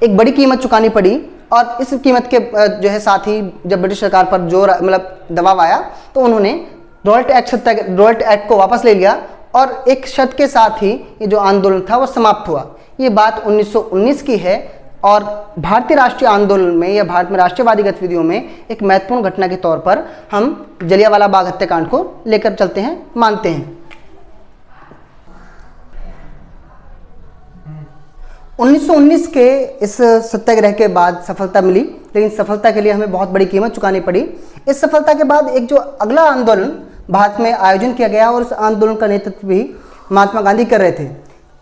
[SPEAKER 1] एक बड़ी कीमत चुकानी पड़ी। और इस कीमत के जो है साथ ही जब ब्रिटिश सरकार पर जोर दबाव आया तो उन्होंने रॉयल्टी एक्ट को वापस ले लिया और एक शर्त के साथ ही ये जो आंदोलन था वो समाप्त हुआ। ये बात 1919 की है और भारतीय राष्ट्रीय आंदोलन में या भारत में राष्ट्रवादी गतिविधियों में एक महत्वपूर्ण घटना के तौर पर हम जलियांवाला बाग हत्याकांड को लेकर चलते हैं, मानते हैं। 1919 के इस सत्याग्रह के बाद सफलता मिली, लेकिन सफलता के लिए हमें बहुत बड़ी कीमत चुकानी पड़ी। इस सफलता के बाद एक जो अगला आंदोलन भारत में आयोजन किया गया और उस आंदोलन का नेतृत्व भी महात्मा गांधी कर रहे थे।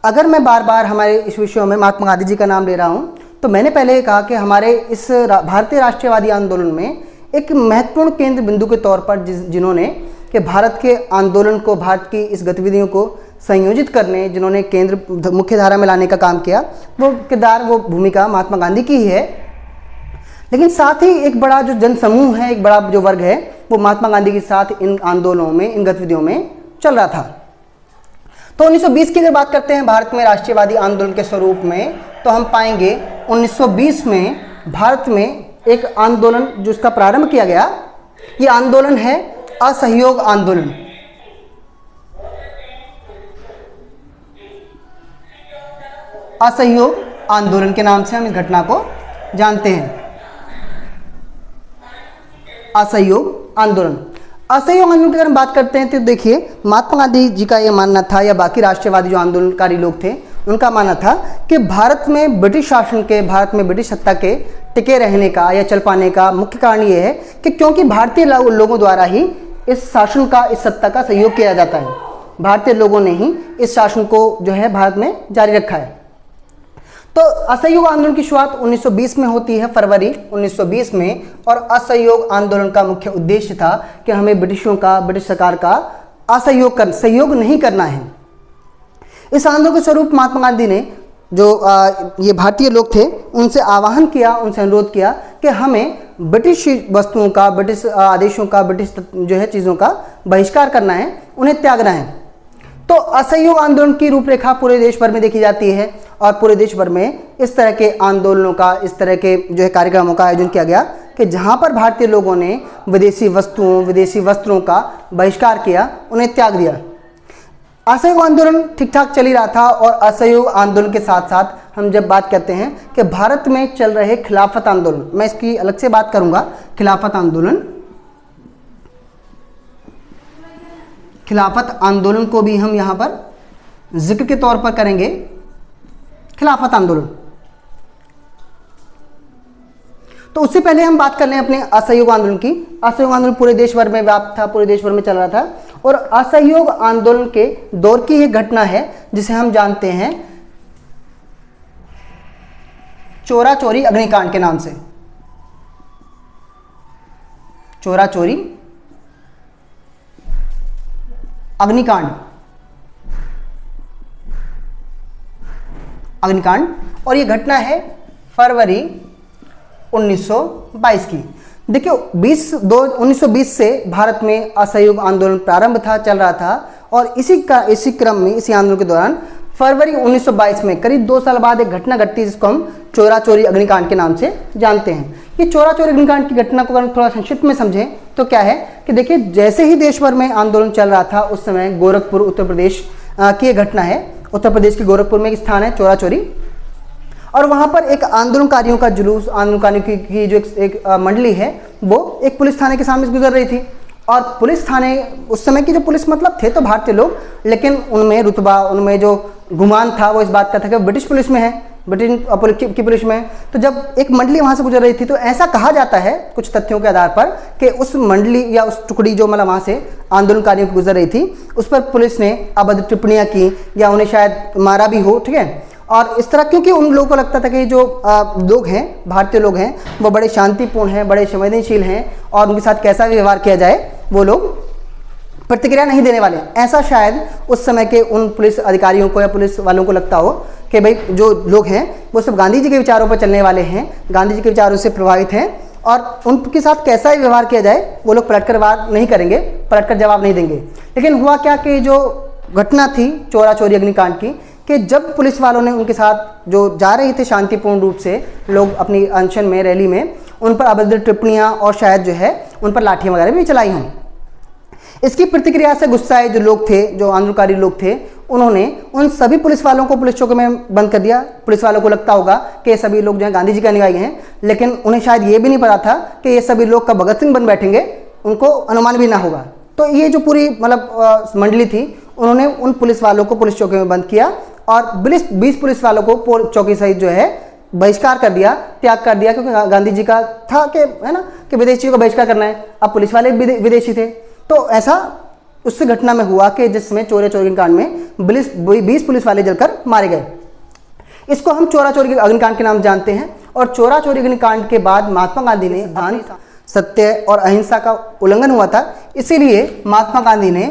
[SPEAKER 1] अगर मैं बार बार हमारे इस विषयों में महात्मा गांधी जी का नाम ले रहा हूँ तो मैंने पहले ही कहा कि हमारे इस भारतीय राष्ट्रवादी आंदोलन में एक महत्वपूर्ण केंद्र बिंदु के तौर पर जिन्होंने कि भारत के आंदोलन को, भारत की इस गतिविधियों को संयोजित करने, जिन्होंने केंद्र मुख्य धारा में लाने का काम किया, वो किरदार, वो भूमिका महात्मा गांधी की ही है। लेकिन साथ ही एक बड़ा जो जनसमूह है, एक बड़ा जो वर्ग है, वो महात्मा गांधी के साथ इन आंदोलनों में, इन गतिविधियों में चल रहा था। तो 1920 की अगर बात करते हैं भारत में राष्ट्रीयवादी आंदोलन के स्वरूप में, तो हम पाएंगे 1920 में भारत में एक आंदोलन जिसका प्रारंभ किया गया, ये आंदोलन है असहयोग आंदोलन। असहयोग आंदोलन के नाम से हम इस घटना को जानते हैं। असहयोग आंदोलन, असहयोग आंदोलन की अगर हम बात करते हैं तो देखिए, महात्मा गांधी जी का यह मानना था, या बाकी राष्ट्रवादी जो आंदोलनकारी लोग थे उनका मानना था कि भारत में ब्रिटिश शासन के, भारत में ब्रिटिश सत्ता के टिके रहने का या चल पाने का मुख्य कारण ये है कि क्योंकि भारतीय लोगों द्वारा ही इस शासन का, इस सत्ता का सहयोग किया जाता है। भारतीय लोगों ने ही इस शासन को जो है भारत में जारी रखा है। तो असहयोग आंदोलन की शुरुआत 1920 में होती है, फरवरी 1920 में, और असहयोग आंदोलन का मुख्य उद्देश्य था कि हमें ब्रिटिशों का, ब्रिटिश सरकार का सहयोग नहीं करना है। इस आंदोलन के स्वरूप महात्मा गांधी ने जो ये भारतीय लोग थे उनसे आह्वान किया, उनसे अनुरोध किया कि हमें ब्रिटिश वस्तुओं का, ब्रिटिश आदेशों का, ब्रिटिश जो है चीज़ों का बहिष्कार करना है, उन्हें त्यागना है। तो असहयोग आंदोलन की रूपरेखा पूरे देश भर में देखी जाती है और पूरे देश भर में इस तरह के आंदोलनों का, इस तरह के जो है कार्यक्रमों का आयोजन किया गया कि जहां पर भारतीय लोगों ने विदेशी वस्तुओं, विदेशी वस्त्रों का बहिष्कार किया, उन्हें त्याग दिया। असहयोग आंदोलन ठीक ठाक चल ही रहा था और असहयोग आंदोलन के साथ साथ हम जब बात करते हैं कि भारत में चल रहे खिलाफत आंदोलन, मैं इसकी अलग से बात करूंगा, खिलाफत आंदोलन, खिलाफत आंदोलन को भी हम यहाँ पर जिक्र के तौर पर करेंगे। खिलाफत आंदोलन, तो उससे पहले हम बात कर लें अपने असहयोग आंदोलन की। असहयोग आंदोलन पूरे देश भर में व्याप्त था, पूरे देश भर में चल रहा था, और असहयोग आंदोलन के दौर की एक घटना है जिसे हम जानते हैं चोरा चोरी अग्निकांड के नाम से। चोरा चोरी अग्निकांड, अग्निकांड, और ये घटना है फरवरी 1922 की। देखिए 1920 से भारत में असहयोग आंदोलन प्रारंभ था, चल रहा था, और इसी क्रम में, इसी आंदोलन के दौरान फरवरी 1922 में करीब 2 साल बाद एक घटना घटती है जिसको हम चोरा चोरी अग्निकांड के नाम से जानते हैं। ये चोरा चोरी अग्निकांड की घटना को अगर थोड़ा संक्षिप्त में समझें तो क्या है कि देखिए, जैसे ही देश भर में आंदोलन चल रहा था उस समय गोरखपुर, उत्तर प्रदेश की घटना है। उत्तर प्रदेश के गोरखपुर में एक स्थान है चोरा चोरी, और वहां पर एक आंदोलनकारियों का जुलूस, आंदोलनकारियों की जो एक मंडली है वो एक पुलिस थाने के सामने से गुजर रही थी, और पुलिस थाने, उस समय की जो पुलिस मतलब थे तो भारतीय लोग, लेकिन उनमें रुतबा, उनमें जो गुमान था वो इस बात का था कि वो ब्रिटिश पुलिस में है, ब्रिटेन की पुलिस में। तो जब एक मंडली वहाँ से गुजर रही थी तो ऐसा कहा जाता है कुछ तथ्यों के आधार पर कि उस मंडली या उस टुकड़ी जो मतलब वहाँ से आंदोलनकारियों को गुजर रही थी, उस पर पुलिस ने अभद्र टिप्पणियाँ की या उन्हें शायद मारा भी हो, ठीक है। और इस तरह क्योंकि उन लोगों को लगता था कि जो लोग हैं, भारतीय लोग हैं, वो बड़े शांतिपूर्ण हैं, बड़े संवेदनशील हैं और उनके साथ कैसा भी व्यवहार किया जाए वो लोग प्रतिक्रिया नहीं देने वाले। ऐसा शायद उस समय के उन पुलिस अधिकारियों को या पुलिस वालों को लगता हो कि भाई जो लोग हैं वो सब गांधी जी के विचारों पर चलने वाले हैं, गांधी जी के विचारों से प्रभावित हैं और उनके साथ कैसा ही व्यवहार किया जाए वो लोग पलटकर वार नहीं करेंगे, पलटकर जवाब नहीं देंगे। लेकिन हुआ क्या कि जो घटना थी चोरा चोरी अग्निकांड की, कि जब पुलिस वालों ने उनके साथ जो जा रहे थे शांतिपूर्ण रूप से लोग अपनी अनशन में, रैली में, उन पर अभद्र टिप्पणियाँ और शायद जो है उन पर लाठियाँ वगैरह भी चलाई हों। इसकी प्रतिक्रिया से गुस्साए जो लोग थे, जो आंदोलनकारी लोग थे, उन्होंने उन सभी पुलिस वालों को पुलिस चौकी में बंद कर दिया। पुलिस वालों को लगता होगा कि ये सभी लोग जो हैं गांधी जी के अनुयायी हैं, लेकिन उन्हें शायद ये भी नहीं पता था कि ये सभी लोग कब भगत सिंह बन बैठेंगे, उनको अनुमान भी ना होगा। तो ये जो पूरी मतलब मंडली थी, उन्होंने उन पुलिस वालों को पुलिस चौकी में बंद किया और 20 पुलिस वालों को चौकी सहित जो है बहिष्कार कर दिया, त्याग कर दिया, क्योंकि गांधी जी का था कि है ना कि विदेशियों का बहिष्कार करना है। अब पुलिस वाले विदेशी थे, तो ऐसा उस घटना में हुआ कि जिसमें चोरी अग्निकांड में 20 पुलिस वाले जलकर मारे गए। इसको हम चोरा चोरी अग्निकांड के नाम जानते हैं। और चोरा चोरी अग्निकांड के बाद महात्मा गांधी ने सत्य और अहिंसा का उल्लंघन हुआ था, इसीलिए महात्मा गांधी ने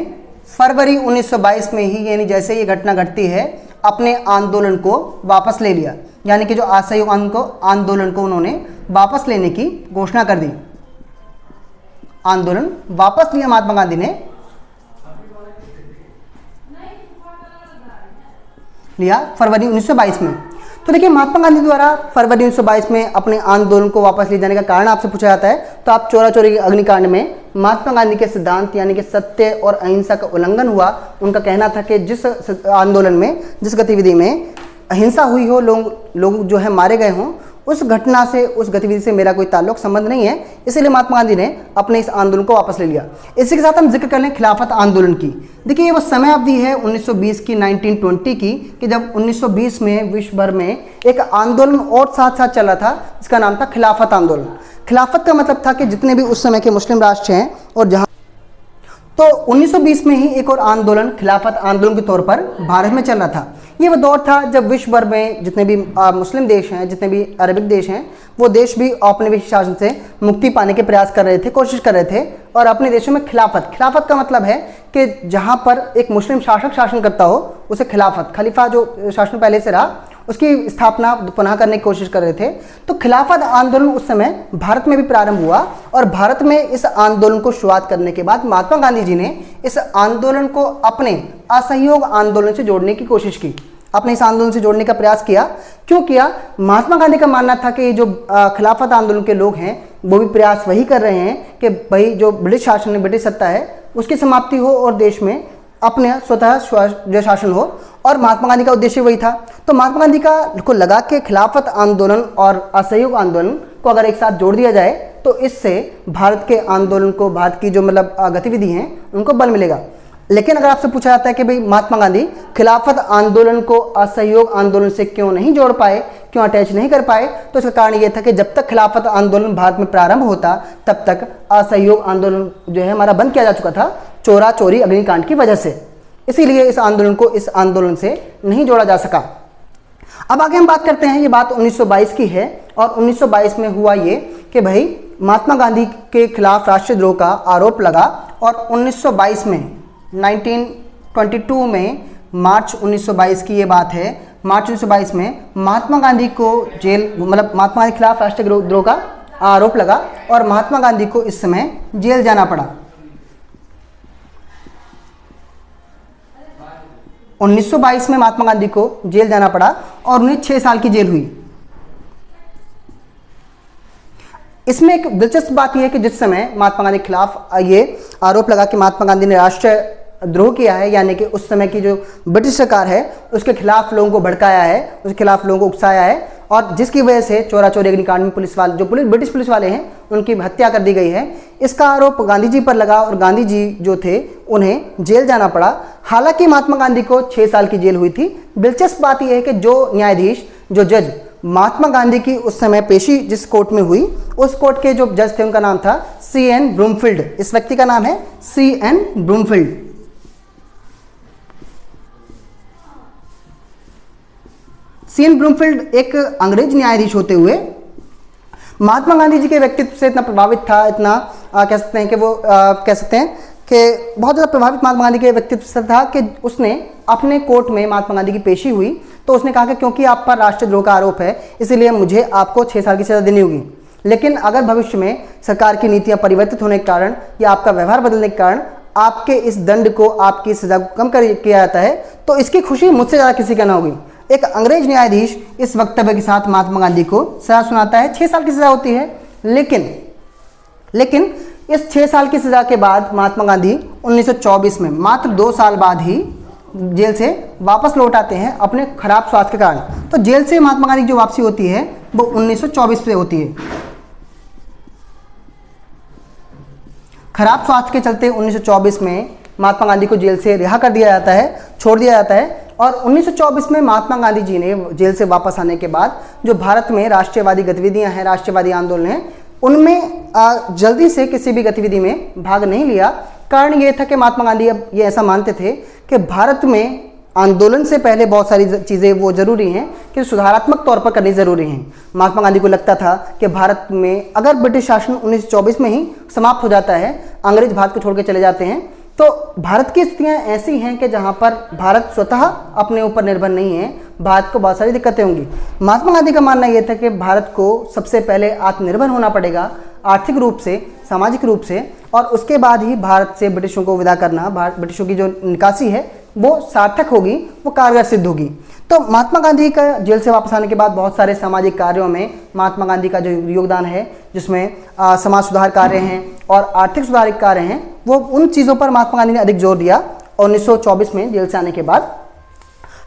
[SPEAKER 1] फरवरी 1922 में ही, यानी जैसे ये घटना घटती है, अपने आंदोलन को वापस ले लिया। यानी कि जो असहयोग आंदोलन को उन्होंने वापस लेने की घोषणा कर दी। आंदोलन वापस लिया महात्मा गांधी ने, लिया फरवरी 1922 में। तो देखिए महात्मा गांधी द्वारा फरवरी 1922 में अपने आंदोलन को वापस ले जाने का कारण आपसे पूछा जाता है, तो आप चोरा चोरी अग्निकांड में महात्मा गांधी के सिद्धांत यानी कि सत्य और अहिंसा का उल्लंघन हुआ। उनका कहना था कि जिस आंदोलन में, जिस गतिविधि में अहिंसा हुई हो, लोग जो है मारे गए हों, उस घटना से, उस गतिविधि से मेरा कोई ताल्लुक संबंध नहीं है, इसलिए महात्मा गांधी ने अपने इस आंदोलन को वापस ले लिया। इसी के साथ हम जिक्र कर लें खिलाफत आंदोलन की। देखिए ये वो समय अवधि है 1920 की, 1920 की, कि जब 1920 में विश्व भर में एक आंदोलन और साथ साथ चला था जिसका नाम था खिलाफत आंदोलन। खिलाफत का मतलब था कि जितने भी उस समय के मुस्लिम राष्ट्र हैं और जहाँ, तो 1920 में ही एक और आंदोलन खिलाफत आंदोलन के तौर पर भारत में चल रहा था। ये वो दौर था जब विश्व भर में जितने भी मुस्लिम देश हैं, जितने भी अरबिक देश हैं, वो देश भी औपनिवेशिक शासन से मुक्ति पाने के प्रयास कर रहे थे, कोशिश कर रहे थे, और अपने देशों में खिलाफत का मतलब है कि जहाँ पर एक मुस्लिम शासक शासन करता हो उसे खिलाफत, खलीफा जो शासन पहले से रहा उसकी स्थापना पुनः करने की कोशिश कर रहे थे। तो खिलाफत आंदोलन उस समय भारत में भी प्रारंभ हुआ और भारत में इस आंदोलन को शुरुआत करने के बाद महात्मा गांधी जी ने इस आंदोलन को अपने असहयोग आंदोलन से जोड़ने की कोशिश की, अपने इस आंदोलन से जोड़ने का प्रयास किया। क्यों किया? महात्मा गांधी का मानना था कि जो खिलाफत आंदोलन के लोग हैं वो भी प्रयास वही कर रहे हैं कि भाई जो ब्रिटिश शासन है, ब्रिटिश सत्ता है, उसकी समाप्ति हो और देश में अपने स्वतः जो शासन हो, और महात्मा गांधी का उद्देश्य वही था। तो महात्मा गांधी को लगा कि खिलाफत आंदोलन और असहयोग आंदोलन को अगर एक साथ जोड़ दिया जाए तो इससे भारत के आंदोलन को, भारत की जो मतलब गतिविधि हैं उनको बल मिलेगा। लेकिन अगर आपसे पूछा जाता है कि भाई महात्मा गांधी खिलाफत आंदोलन को असहयोग आंदोलन से क्यों नहीं जोड़ पाए, क्यों अटैच नहीं कर पाए, तो इसका कारण ये था कि जब तक खिलाफत आंदोलन भारत में प्रारंभ होता तब तक असहयोग आंदोलन जो है हमारा बंद किया जा चुका था चोरा चोरी अग्निकांड की वजह से। इसीलिए इस आंदोलन को इस आंदोलन से नहीं जोड़ा जा सका। अब आगे हम बात करते हैं, ये बात 1922 की है और 1922 में हुआ ये कि भाई महात्मा गांधी के खिलाफ राष्ट्रद्रोह का आरोप लगा और 1922 में 1922 में मार्च 1922 की ये बात है, मार्च 1922 में महात्मा गांधी को जेल, मतलब महात्मा गांधी के खिलाफ राष्ट्रद्रोह का आरोप लगा और महात्मा गांधी को इस समय जेल जाना पड़ा। 1922 में महात्मा गांधी को जेल जाना पड़ा और उन्हें 6 साल की जेल हुई। इसमें एक दिलचस्प बात यह है कि जिस समय महात्मा गांधी के खिलाफ ये आरोप लगा कि महात्मा गांधी ने राष्ट्रद्रोह किया है, यानी कि उस समय की जो ब्रिटिश सरकार है उसके खिलाफ लोगों को भड़काया है, उसके खिलाफ लोगों को उकसाया है और जिसकी वजह से चोरा चोरी अग्निकांड में पुलिस वाले, जो ब्रिटिश पुलिस वाले हैं, उनकी हत्या कर दी गई है। इसका आरोप गांधी जी पर लगा और गांधी जी जो थे उन्हें जेल जाना पड़ा। हालांकि महात्मा गांधी को 6 साल की जेल हुई थी। दिलचस्प बात यह है कि जो न्यायाधीश, जो जज महात्मा गांधी की उस समय पेशी जिस कोर्ट में हुई, उस कोर्ट के जो जज थे उनका नाम था C.N. ब्रूमफील्ड। इस व्यक्ति का नाम है C.N. ब्रूमफील्ड। C.N. ब्रूमफील्ड एक अंग्रेज न्यायाधीश होते हुए महात्मा गांधी जी के व्यक्तित्व से इतना प्रभावित था, इतना कह सकते हैं कि वो कह सकते हैं कि बहुत ज़्यादा प्रभावित महात्मा गांधी के व्यक्तित्व से था कि उसने अपने कोर्ट में महात्मा गांधी की पेशी हुई तो उसने कहा कि क्योंकि आप पर राष्ट्रद्रोह का आरोप है, इसीलिए मुझे आपको 6 साल की सज़ा देनी होगी। लेकिन अगर भविष्य में सरकार की नीतियाँ परिवर्तित होने के कारण या आपका व्यवहार बदलने के कारण आपके इस दंड को, आपकी सज़ा को कम कर किया जाता है, तो इसकी खुशी मुझसे ज़्यादा किसी का ना होगी। एक अंग्रेज न्यायाधीश इस वक्तव्य के साथ महात्मा गांधी को सज़ा सुनाता है। 6 साल की सज़ा होती है। लेकिन इस 6 साल की सज़ा के बाद महात्मा गांधी 1924 में, मात्र 2 साल बाद ही जेल से वापस लौट आते हैं अपने खराब स्वास्थ्य के कारण। तो जेल से महात्मा गांधी की जो वापसी होती है वो 1924 से होती है। खराब स्वास्थ्य के चलते 1924 में महात्मा गांधी को जेल से रिहा कर दिया जाता है, छोड़ दिया जाता है। और 1924 में महात्मा गांधी जी ने जेल से वापस आने के बाद जो भारत में राष्ट्रीयवादी गतिविधियां हैं, राष्ट्रवादी आंदोलन हैं, उनमें जल्दी से किसी भी गतिविधि में भाग नहीं लिया। कारण ये था कि महात्मा गांधी अब ये ऐसा मानते थे कि भारत में आंदोलन से पहले बहुत सारी चीज़ें वो ज़रूरी हैं कि सुधारात्मक तौर पर करनी ज़रूरी हैं। महात्मा गांधी को लगता था कि भारत में अगर ब्रिटिश शासन 1924 में ही समाप्त हो जाता है, अंग्रेज भारत को छोड़ के चले जाते हैं, तो भारत की स्थितियाँ ऐसी हैं कि जहाँ पर भारत स्वतः अपने ऊपर निर्भर नहीं है, भारत को बहुत सारी दिक्कतें होंगी। महात्मा गांधी का मानना यह था कि भारत को सबसे पहले आत्मनिर्भर होना पड़ेगा, आर्थिक रूप से, सामाजिक रूप से, और उसके बाद ही भारत से ब्रिटिशों को विदा करना, ब्रिटिशों की जो निकासी है वो सार्थक होगी, वो कारगर सिद्ध होगी। तो महात्मा गांधी का जेल से वापस आने के बाद बहुत सारे सामाजिक कार्यों में महात्मा गांधी का जो योगदान है, जिसमें समाज सुधार कार्य हैं और आर्थिक सुधार कार्य हैं, वो उन चीज़ों पर महात्मा गांधी ने अधिक जोर दिया 1924 में जेल से आने के बाद।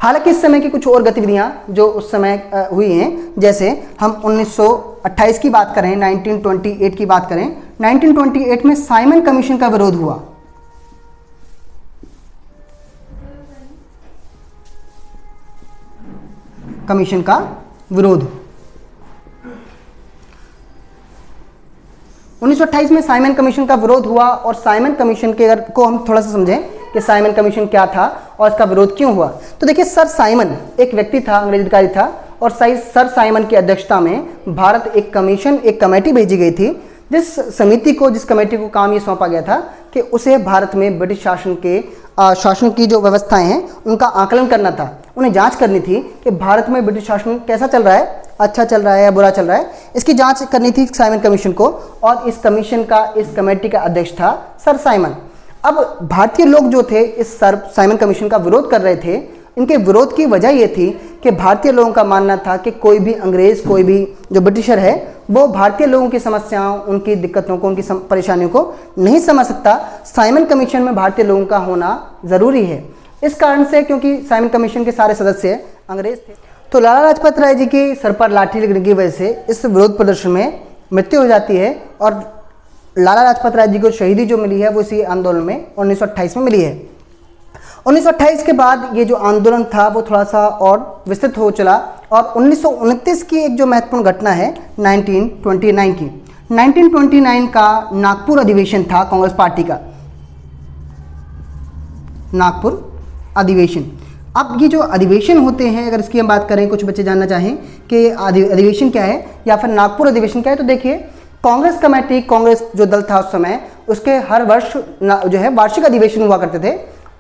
[SPEAKER 1] हालांकि इस समय की कुछ और गतिविधियां जो उस समय हुई हैं, जैसे हम 1928 की बात करें, 1928 की बात करें, 1928 में साइमन कमीशन का विरोध हुआ। कमीशन का विरोध 1928 में साइमन कमीशन का विरोध हुआ। और साइमन कमीशन के अगर को हम थोड़ा सा समझें कि साइमन कमीशन क्या था और इसका विरोध क्यों हुआ, तो देखिए, सर साइमन एक व्यक्ति था, अंग्रेज अधिकारी था, और सर साइमन की अध्यक्षता में भारत एक कमेटी भेजी गई थी, जिस कमेटी को काम ये सौंपा गया था कि उसे भारत में ब्रिटिश शासन की जो व्यवस्थाएं हैं उनका आकलन करना था। उन्हें जांच करनी थी कि भारत में ब्रिटिश शासन कैसा चल रहा है, अच्छा चल रहा है या बुरा चल रहा है, इसकी जांच करनी थी साइमन कमीशन को। और इस कमेटी का अध्यक्ष था सर साइमन। अब भारतीय लोग जो थे इस सर साइमन कमीशन का विरोध कर रहे थे। इनके विरोध की वजह ये थी कि भारतीय लोगों का मानना था कि कोई भी अंग्रेज, कोई भी जो ब्रिटिशर है, वो भारतीय लोगों की समस्याओं, उनकी दिक्कतों को, उनकी परेशानियों को नहीं समझ सकता। साइमन कमीशन में भारतीय लोगों का होना ज़रूरी है। इस कारण से, क्योंकि साइमन कमीशन के सारे सदस्य अंग्रेज थे, तो लाला लाजपत राय जी की सर पर लाठी लगने की वजह से इस विरोध प्रदर्शन में मृत्यु हो जाती है। और लाला लाजपत राय जी को शहीदी जो मिली है वो इसी आंदोलन में 1928 में मिली है। 1928 के बाद ये जो आंदोलन था वो थोड़ा सा और विस्तृत हो चला। और 1929 की एक जो महत्वपूर्ण घटना है 1929 की, 1929 का नागपुर अधिवेशन था कांग्रेस पार्टी का, नागपुर अधिवेशन। अब ये जो अधिवेशन होते हैं, अगर इसकी हम बात करें, कुछ बच्चे जानना चाहें कि अधिवेशन क्या है या फिर नागपुर अधिवेशन क्या है, तो देखिए, कांग्रेस जो दल था उस समय, उसके हर वर्ष जो है वार्षिक अधिवेशन हुआ करते थे।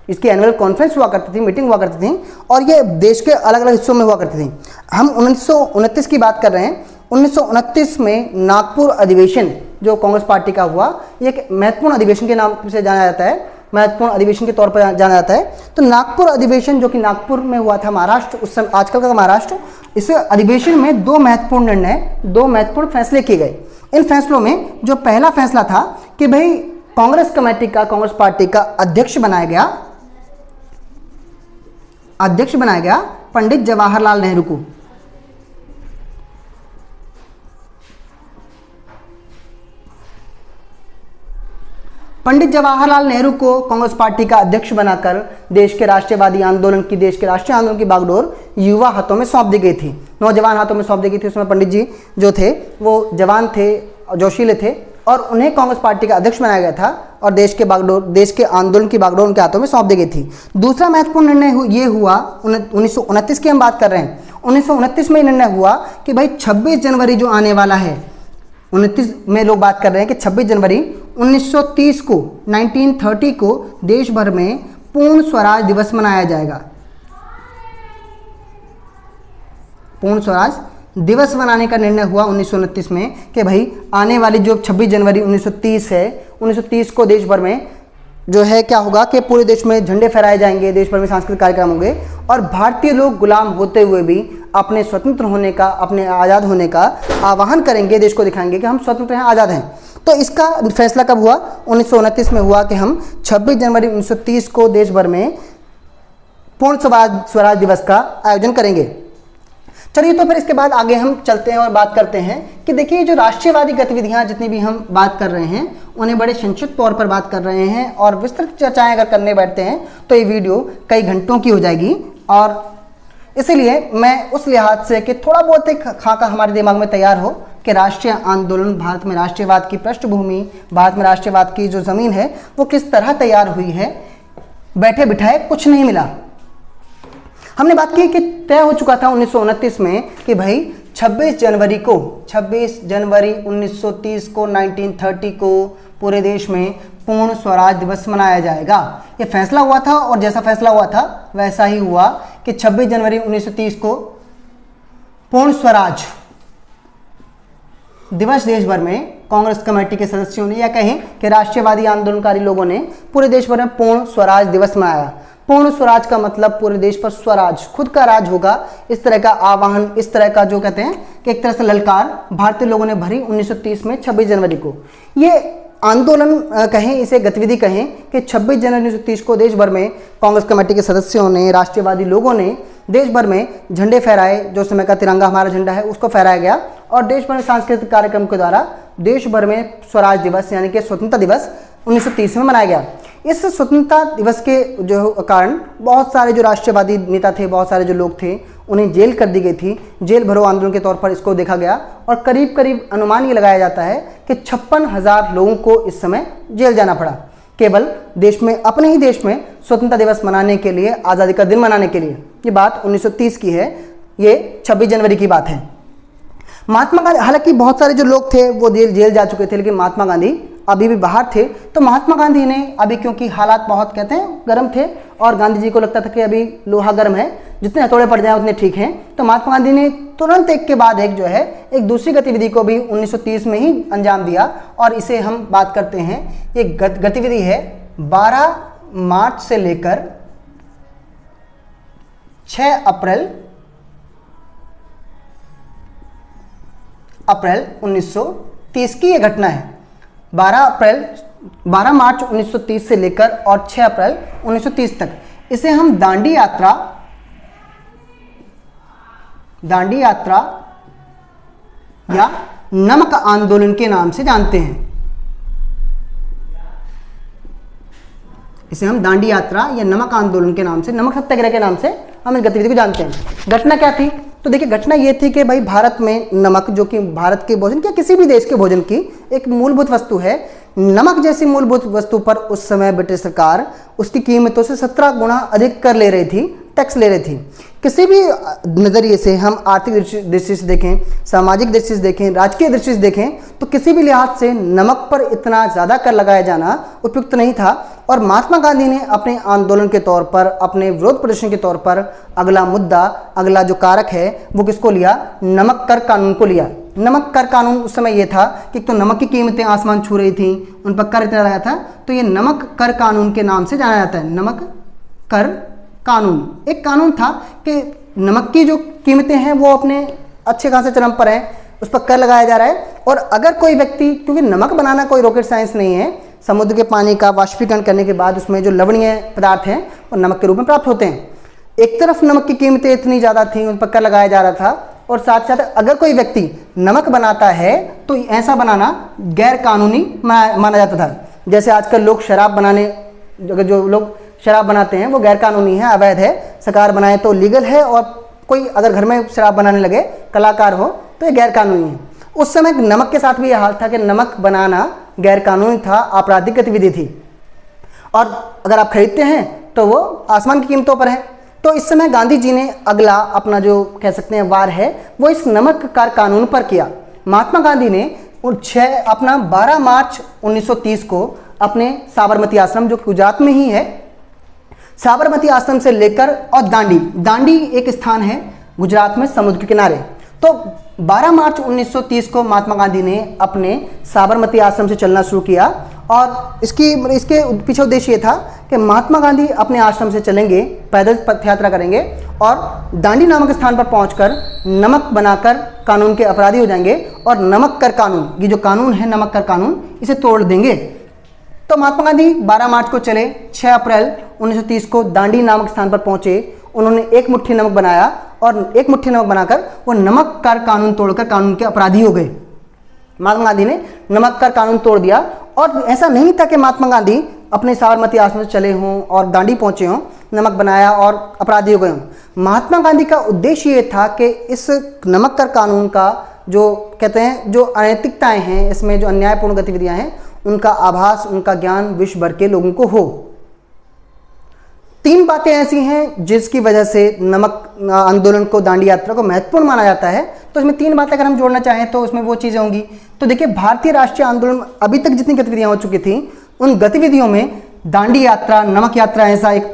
[SPEAKER 1] इसकी एनुअल कॉन्फ्रेंस हुआ करती थी, मीटिंग हुआ करती थी, और ये देश के अलग अलग हिस्सों में हुआ करती थी। हम 1929 की बात कर रहे हैं। 1929 में नागपुर अधिवेशन जो कांग्रेस पार्टी का हुआ, ये एक महत्वपूर्ण अधिवेशन के नाम से जाना जाता है, महत्वपूर्ण अधिवेशन के तौर पर जाना जाता है। तो नागपुर अधिवेशन जो कि नागपुर में हुआ था, महाराष्ट्र, उस समय आजकल का महाराष्ट्र, इस अधिवेशन में 2 महत्वपूर्ण निर्णय, 2 महत्वपूर्ण फैसले किए गए। इन फैसलों में जो पहला फैसला था कि भाई कांग्रेस पार्टी का अध्यक्ष बनाया गया पंडित जवाहरलाल नेहरू को। पंडित जवाहरलाल नेहरू को कांग्रेस पार्टी का अध्यक्ष बनाकर देश के राष्ट्रवादी आंदोलन की, देश के राष्ट्रीय आंदोलन की बागडोर युवा हाथों में सौंप दी गई थी, नौजवान हाथों में सौंप दी गई थी। उसमें पंडित जी जो थे वो जवान थे, जोशीले थे, और उन्हें कांग्रेस पार्टी का अध्यक्ष बनाया गया था और देश के आंदोलन की बागडोर उनके हाथों में सौंप दी गई थी। दूसरा महत्वपूर्ण निर्णय ये हुआ, 1929 की हम बात कर रहे हैं, 1929 में निर्णय हुआ कि भाई 26 जनवरी जो आने वाला है, 29 में लोग बात कर रहे हैं कि 26 जनवरी 1930 को, 1930 को देश भर में पूर्ण स्वराज दिवस मनाया जाएगा। पूर्ण स्वराज दिवस मनाने का निर्णय हुआ 1929 में कि भाई आने वाली जो 26 जनवरी 1930 है, 1930 को देश भर में जो है क्या होगा कि पूरे देश में झंडे फहराए जाएंगे, देश भर में सांस्कृतिक कार्यक्रम होंगे और भारतीय लोग गुलाम होते हुए भी अपने स्वतंत्र होने का, अपने आज़ाद होने का आह्वान करेंगे, देश को दिखाएंगे कि हम स्वतंत्र हैं, आज़ाद हैं। तो इसका फैसला कब हुआ? 1929 में हुआ कि हम 26 जनवरी 1930 को देश भर में पूर्ण स्वराज दिवस का आयोजन करेंगे। चलिए तो फिर इसके बाद आगे हम चलते हैं और बात करते हैं कि देखिए जो राष्ट्रीयवादी गतिविधियां जितनी भी हम बात कर रहे हैं उन्हें बड़े संक्षिप्त तौर पर बात कर रहे हैं और विस्तृत चर्चाएं अगर करने बैठते हैं तो ये वीडियो कई घंटों की हो जाएगी। और इसीलिए मैं उस लिहाज से कि थोड़ा बहुत एक खाका हमारे दिमाग में तैयार हो कि राष्ट्रीय आंदोलन, भारत में राष्ट्रीयवाद की पृष्ठभूमि, भारत में राष्ट्रीयवाद की जो ज़मीन है वो किस तरह तैयार हुई है, बैठे बिठाए कुछ नहीं मिला। हमने बात की कि तय हो चुका था 1929 में कि भाई 26 जनवरी 1930 को 1930 को पूरे देश में पूर्ण स्वराज दिवस मनाया जाएगा। ये फैसला हुआ था और जैसा फैसला हुआ था वैसा ही हुआ कि 26 जनवरी 1930 को पूर्ण स्वराज दिवस देश भर में कांग्रेस कमेटी के सदस्यों ने या कहें कि राष्ट्रीयवादी आंदोलनकारी लोगों ने पूरे देश भर में पूर्ण स्वराज दिवस मनाया। पूर्ण स्वराज का मतलब पूरे देश पर स्वराज, खुद का राज होगा, इस तरह का आह्वान, इस तरह का जो कहते हैं कि एक तरह से ललकार भारतीय लोगों ने भरी 1930 में 26 जनवरी को। ये आंदोलन कहें, इसे गतिविधि कहें कि 26 जनवरी 1930 को देश भर में कांग्रेस कमेटी के सदस्यों ने, राष्ट्रीयवादी लोगों ने देश भर में झंडे फहराए। जो समय का तिरंगा हमारा झंडा है उसको फहराया गया और देश भर में सांस्कृतिक कार्यक्रम के द्वारा देश भर में स्वराज दिवस यानी कि स्वतंत्रता दिवस 1930 में मनाया गया। इस स्वतंत्रता दिवस के जो कारण बहुत सारे जो राष्ट्रवादी नेता थे, बहुत सारे जो लोग थे, उन्हें जेल कर दी गई थी। जेल भरो आंदोलन के तौर पर इसको देखा गया और करीब करीब अनुमान ये लगाया जाता है कि 56,000 लोगों को इस समय जेल जाना पड़ा, केवल देश में, अपने ही देश में स्वतंत्रता दिवस मनाने के लिए, आज़ादी का दिन मनाने के लिए। ये बात 1930 की है, ये 26 जनवरी की बात है। महात्मा गांधी, हालांकि बहुत सारे जो लोग थे वो जेल जा चुके थे, लेकिन महात्मा गांधी अभी भी बाहर थे। तो महात्मा गांधी ने अभी, क्योंकि हालात बहुत कहते हैं गर्म थे और गांधी जी को लगता था कि अभी लोहा गर्म है, जितने हथौड़े पड़ जाएं उतने ठीक हैं, तो महात्मा गांधी ने तुरंत एक के बाद एक जो है एक दूसरी गतिविधि को भी 1930 में ही अंजाम दिया और इसे हम बात करते हैं। ये गतिविधि है 12 मार्च से लेकर 6 अप्रैल 1930 की ये घटना है। 12 मार्च 1930 से लेकर और 6 अप्रैल 1930 तक इसे हम दांडी यात्रा या नमक आंदोलन के नाम से जानते हैं। इसे हम दांडी यात्रा या नमक आंदोलन के नाम से, नमक सत्याग्रह के नाम से हम इस गतिविधि को जानते हैं। घटना क्या थी? तो देखिए घटना ये थी कि भाई भारत में नमक, जो कि भारत के भोजन या किसी भी देश के भोजन की एक मूलभूत वस्तु है, नमक जैसी मूलभूत वस्तु पर उस समय ब्रिटिश सरकार उसकी कीमतों से 17 गुना अधिक कर ले रही थी, टैक्स ले रही थी। किसी भी नज़रिए से हम आर्थिक दृष्टि से देखें, सामाजिक दृष्टि से देखें, राजकीय दृष्टि से देखें तो किसी भी लिहाज से नमक पर इतना ज़्यादा कर लगाया जाना उपयुक्त नहीं था। और महात्मा गांधी ने अपने आंदोलन के तौर पर, अपने विरोध प्रदर्शन के तौर पर अगला मुद्दा, अगला जो कारक है वो किसको लिया? नमक कर कानून को लिया। नमक कर कानून उस समय ये था कि तो नमक की कीमतें आसमान छू रही थी, उन पर कर इतना लगाया था, तो ये नमक कर कानून के नाम से जाना जाता है। नमक कर कानून एक कानून था कि नमक की जो कीमतें हैं वो अपने अच्छे खासे चरम पर हैं, उस पर कर लगाया जा रहा है। और अगर कोई व्यक्ति, क्योंकि नमक बनाना कोई रॉकेट साइंस नहीं है, समुद्र के पानी का वाष्पीकरण करने के बाद उसमें जो लवणीय पदार्थ हैं वो नमक के रूप में प्राप्त होते हैं। एक तरफ नमक की कीमतें इतनी ज़्यादा थी, उन पर कर लगाया जा रहा था, और साथ साथ अगर कोई व्यक्ति नमक बनाता है तो ऐसा बनाना गैर कानूनी माना जाता था। जैसे आजकल लोग शराब बनाने, जो लोग शराब बनाते हैं वो गैर कानूनी है, अवैध है। सरकार बनाए तो लीगल है, और कोई अगर घर में शराब बनाने लगे, कलाकार हो, तो ये गैर कानूनी है। उस समय नमक के साथ भी यह हाल था कि नमक बनाना गैर कानूनी था, आपराधिक गतिविधि थी, और अगर आप खरीदते हैं तो वो आसमान की कीमतों पर है। तो इस समय गांधी जी ने अगला अपना जो कह सकते हैं वार है वो इस नमक कर कानून पर किया। महात्मा गांधी ने 12 मार्च 1930 को अपने साबरमती आश्रम, जो गुजरात में ही है, साबरमती आश्रम से लेकर, और दांडी एक स्थान है गुजरात में समुद्र के किनारे, तो 12 मार्च 1930 को महात्मा गांधी ने अपने साबरमती आश्रम से चलना शुरू किया। और इसके पीछे उद्देश्य ये था कि महात्मा गांधी अपने आश्रम से चलेंगे, पैदल पथ यात्रा करेंगे, और दांडी नामक स्थान पर पहुंचकर नमक बनाकर कानून के अपराधी हो जाएंगे, और नमक कर कानून, ये जो कानून है नमक कर कानून, इसे तोड़ देंगे। तो महात्मा गांधी 12 मार्च को चले, 6 अप्रैल 1930 को दांडी नामक स्थान पर पहुंचे। उन्होंने एक मुट्ठी नमक बनाया, और एक मुट्ठी नमक बनाकर वो नमक कर कानून तोड़कर कानून के अपराधी हो गए। महात्मा गांधी ने नमक कर कानून तोड़ दिया। और ऐसा नहीं था कि महात्मा गांधी अपने साबरमती आश्रम से चले हों और दांडी पहुंचे हों, नमक बनाया और अपराधी हो गए हों। महात्मा गांधी का उद्देश्य ये था कि इस नमक कर कानून का जो कहते हैं, जो अनैतिकताएं हैं, इसमें जो अन्यायपूर्ण गतिविधियां हैं, उनका आभास, उनका ज्ञान विश्व भर के लोगों को हो। 3 बातें ऐसी हैं जिसकी वजह से नमक आंदोलन को, दांडी यात्रा को महत्वपूर्ण माना जाता है। तो इसमें 3 बातें अगर हम जोड़ना चाहें तो उसमें वो चीज़ें होंगी। तो देखिए, भारतीय राष्ट्रीय आंदोलन अभी तक जितनी गतिविधियां हो चुकी थी, उन गतिविधियों में दांडी यात्रा, नमक यात्रा ऐसा एक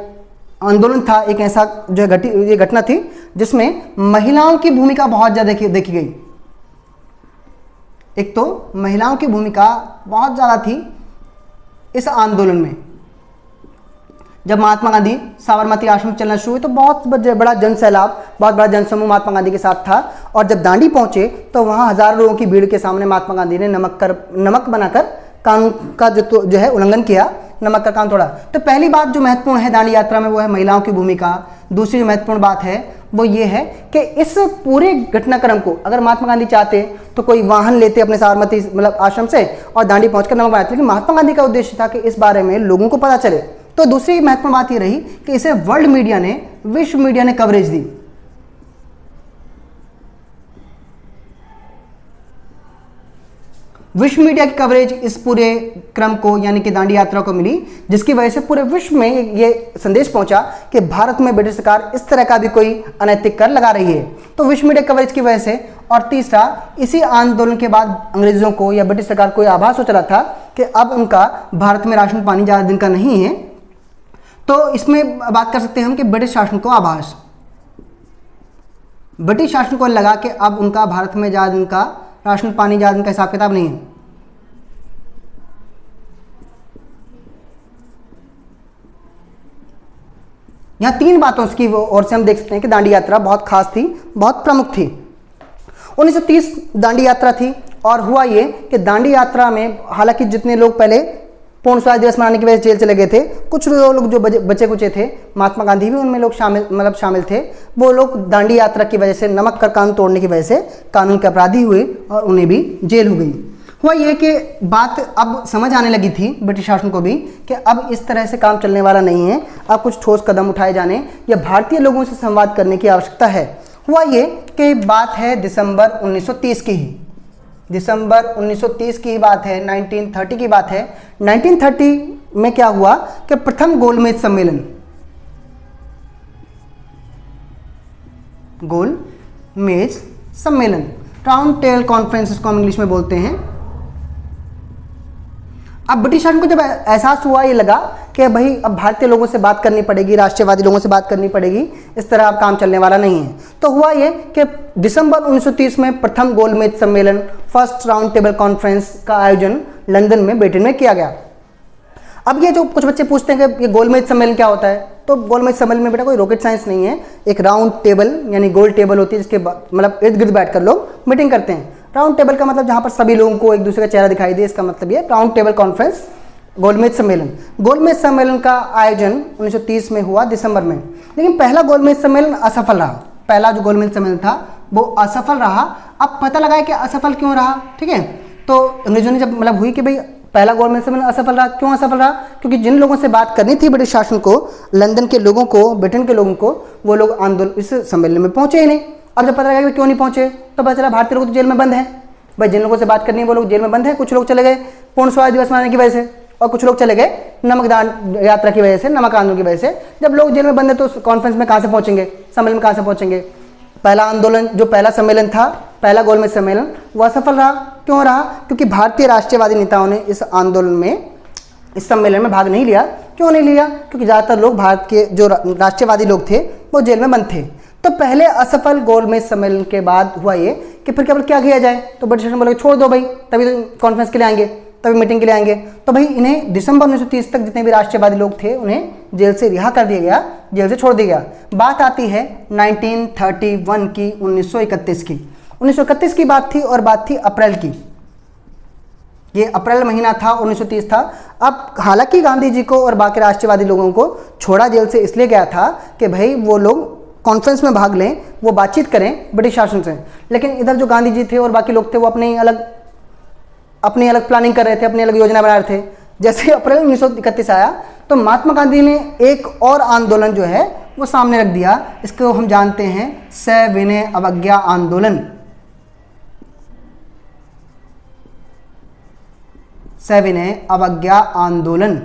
[SPEAKER 1] आंदोलन था, एक ऐसा जो ये घटना थी जिसमें महिलाओं की भूमिका बहुत ज़्यादा देखी गई। एक तो महिलाओं की भूमिका बहुत ज़्यादा थी इस आंदोलन में। जब महात्मा गांधी साबरमती आश्रम चलना शुरू हुए तो बहुत बड़ा जनसैलाब, बहुत बड़ा जनसमूह महात्मा गांधी के साथ था। और जब दांडी पहुंचे तो वहां हजारों लोगों की भीड़ के सामने महात्मा गांधी ने नमक बनाकर कानून का जो है उल्लंघन किया, नमक का कानून तोड़ा। तो पहली बात जो महत्वपूर्ण है दांडी यात्रा में वो है महिलाओं की भूमिका। दूसरी जो महत्वपूर्ण बात है वो ये है कि इस पूरे घटनाक्रम को अगर महात्मा गांधी चाहते तो कोई वाहन लेते अपने साबरमती आश्रम से और दांडी पहुंचकर नमक बनाते, लेकिन महात्मा गांधी का उद्देश्य था कि इस बारे में लोगों को पता चले। तो दूसरी महत्वपूर्ण बात ये रही कि इसे वर्ल्ड मीडिया ने, विश्व मीडिया ने कवरेज दी। विश्व मीडिया की कवरेज इस पूरे क्रम को, यानी कि दांडी यात्रा को मिली, जिसकी वजह से पूरे विश्व में ये संदेश पहुंचा कि भारत में ब्रिटिश सरकार इस तरह का भी कोई अनैतिक कर लगा रही है। तो विश्व मीडिया कवरेज की वजह से। और तीसरा, इसी आंदोलन के बाद अंग्रेजों को या ब्रिटिश सरकार को आभास हो चला था कि अब उनका भारत में राशन पानी ज़्यादा दिन का नहीं है। तो इसमें बात कर सकते हैं हम कि ब्रिटिश शासन को आभास, ब्रिटिश शासन को लगा कि अब उनका भारत में ज़्यादा दिन का राशन पानी, ज़्यादा दिन का हिसाब किताब नहीं है। यहाँ 3 बातों की ओर से हम देख सकते हैं कि दांडी यात्रा बहुत खास थी, बहुत प्रमुख थी। 1930 दांडी यात्रा थी, और हुआ ये कि दांडी यात्रा में हालांकि जितने लोग पहले पूर्ण स्वराज दिवस मनाने की वजह से जेल चले गए थे, कुछ लोग जो बचे कुचे थे, महात्मा गांधी भी उनमें लोग शामिल थे, वो लोग दांडी यात्रा की वजह से, नमक का कानून तोड़ने की वजह से कानून के अपराधी हुए और उन्हें भी जेल हो गई। हुआ ये कि बात अब समझ आने लगी थी ब्रिटिश शासन को भी कि अब इस तरह से काम चलने वाला नहीं है, अब कुछ ठोस कदम उठाए जाने या भारतीय लोगों से संवाद करने की आवश्यकता है। हुआ ये कि बात है दिसंबर 1930 की ही, दिसंबर 1930 की बात है, 1930 की बात है। 1930 में क्या हुआ कि प्रथम गोलमेज सम्मेलन, गोलमेज सम्मेलन, राउंड टेबल कॉन्फ्रेंस इसको हम इंग्लिश में बोलते हैं। अब ब्रिटिश शासन को जब एहसास हुआ, ये लगा कि भाई अब भारतीय लोगों से बात करनी पड़ेगी, राष्ट्रवादी लोगों से बात करनी पड़ेगी, इस तरह अब काम चलने वाला नहीं है। तो हुआ ये कि दिसंबर 1930 में प्रथम गोलमेज सम्मेलन, फर्स्ट राउंड टेबल कॉन्फ्रेंस का आयोजन लंदन में, ब्रिटेन में किया गया। अब ये जो कुछ बच्चे पूछते हैं कि ये गोलमेज सम्मेलन क्या होता है, तो गोलमेज सम्मेलन में बेटा कोई रॉकेट साइंस नहीं है। एक राउंड टेबल यानी गोल टेबल होती है जिसके मतलब इर्द गिर्द बैठकर लोग मीटिंग करते हैं। राउंड टेबल का मतलब जहाँ पर सभी लोगों को एक दूसरे का चेहरा दिखाई दे, इसका मतलब ये राउंड टेबल कॉन्फ्रेंस, गोलमेज सम्मेलन। गोलमेज सम्मेलन का आयोजन 1930 में हुआ दिसंबर में, लेकिन पहला गोलमेज सम्मेलन असफल रहा। पहला जो गोलमेज सम्मेलन था वो असफल रहा। अब पता लगा कि असफल क्यों रहा, ठीक है। तो अंग्रेजों ने जब मतलब हुई कि भाई पहला गोलमेज सम्मेलन असफल रहा। क्यों असफल रहा? क्योंकि जिन लोगों से बात करनी थी ब्रिटिश शासन को, लंदन के लोगों को, ब्रिटेन के लोगों को, वो लोग आंदोलन इस सम्मेलन में पहुंचे ही नहीं। अब जब पता लगा कि क्यों नहीं पहुंचे तो पता चला भारतीय लोग तो जेल में बंद हैं। भाई जिन लोगों से बात करनी है वो लोग जेल में बंद है। कुछ लोग चले गए पूर्ण स्वराज दिवस मनाने की वजह से, और कुछ लोग चले गए नमकदान यात्रा की वजह से, नमक आंदोलन की वजह से। जब लोग जेल में बंद है तो कॉन्फ्रेंस में कहाँ से पहुंचेंगे, सम्मेलन में कहाँ से पहुंचेंगे? पहला आंदोलन, जो पहला सम्मेलन था, पहला गोलमेज सम्मेलन, वो असफल रहा। क्यों रहा? क्योंकि भारतीय राष्ट्रीयवादी नेताओं ने इस आंदोलन में, इस सम्मेलन में भाग नहीं लिया। क्यों नहीं लिया? क्योंकि ज़्यादातर लोग भारत के जो राष्ट्रीयवादी लोग थे वो जेल में बंद थे। तो पहले असफल गोलमेज सम्मेलन के बाद हुआ ये कि फिर केवल क्या किया जाए, तो ब्रिटिश बोले छोड़ दो भाई, तभी तो कॉन्फ्रेंस के लिए आएंगे, तभी मीटिंग के लिए आएंगे। तो भाई इन्हें दिसंबर 1930 तक जितने भी राष्ट्रवादी लोग थे उन्हें जेल से रिहा कर दिया गया, जेल से छोड़ दिया गया। बात आती है 1931 की, 1931 की। 1931 की बात थी और बात थी अप्रैल की। ये अप्रैल महीना था, 1930 था। अब हालांकि गांधी जी को और बाकी राष्ट्रवादी लोगों को छोड़ा जेल से इसलिए गया था कि भाई वो लोग कॉन्फ्रेंस में भाग लें, वो बातचीत करें ब्रिटिश शासन से। लेकिन इधर जो गांधी जी थे और बाकी लोग थे वो अपनी अलग प्लानिंग कर रहे थे, अपनी अलग योजना बना रहे थे। जैसे अप्रैल 1931 आया तो महात्मा गांधी ने एक और आंदोलन जो है वो सामने रख दिया। इसको हम जानते हैं सविनय अवज्ञा आंदोलन। सविनय अवज्ञा आंदोलन,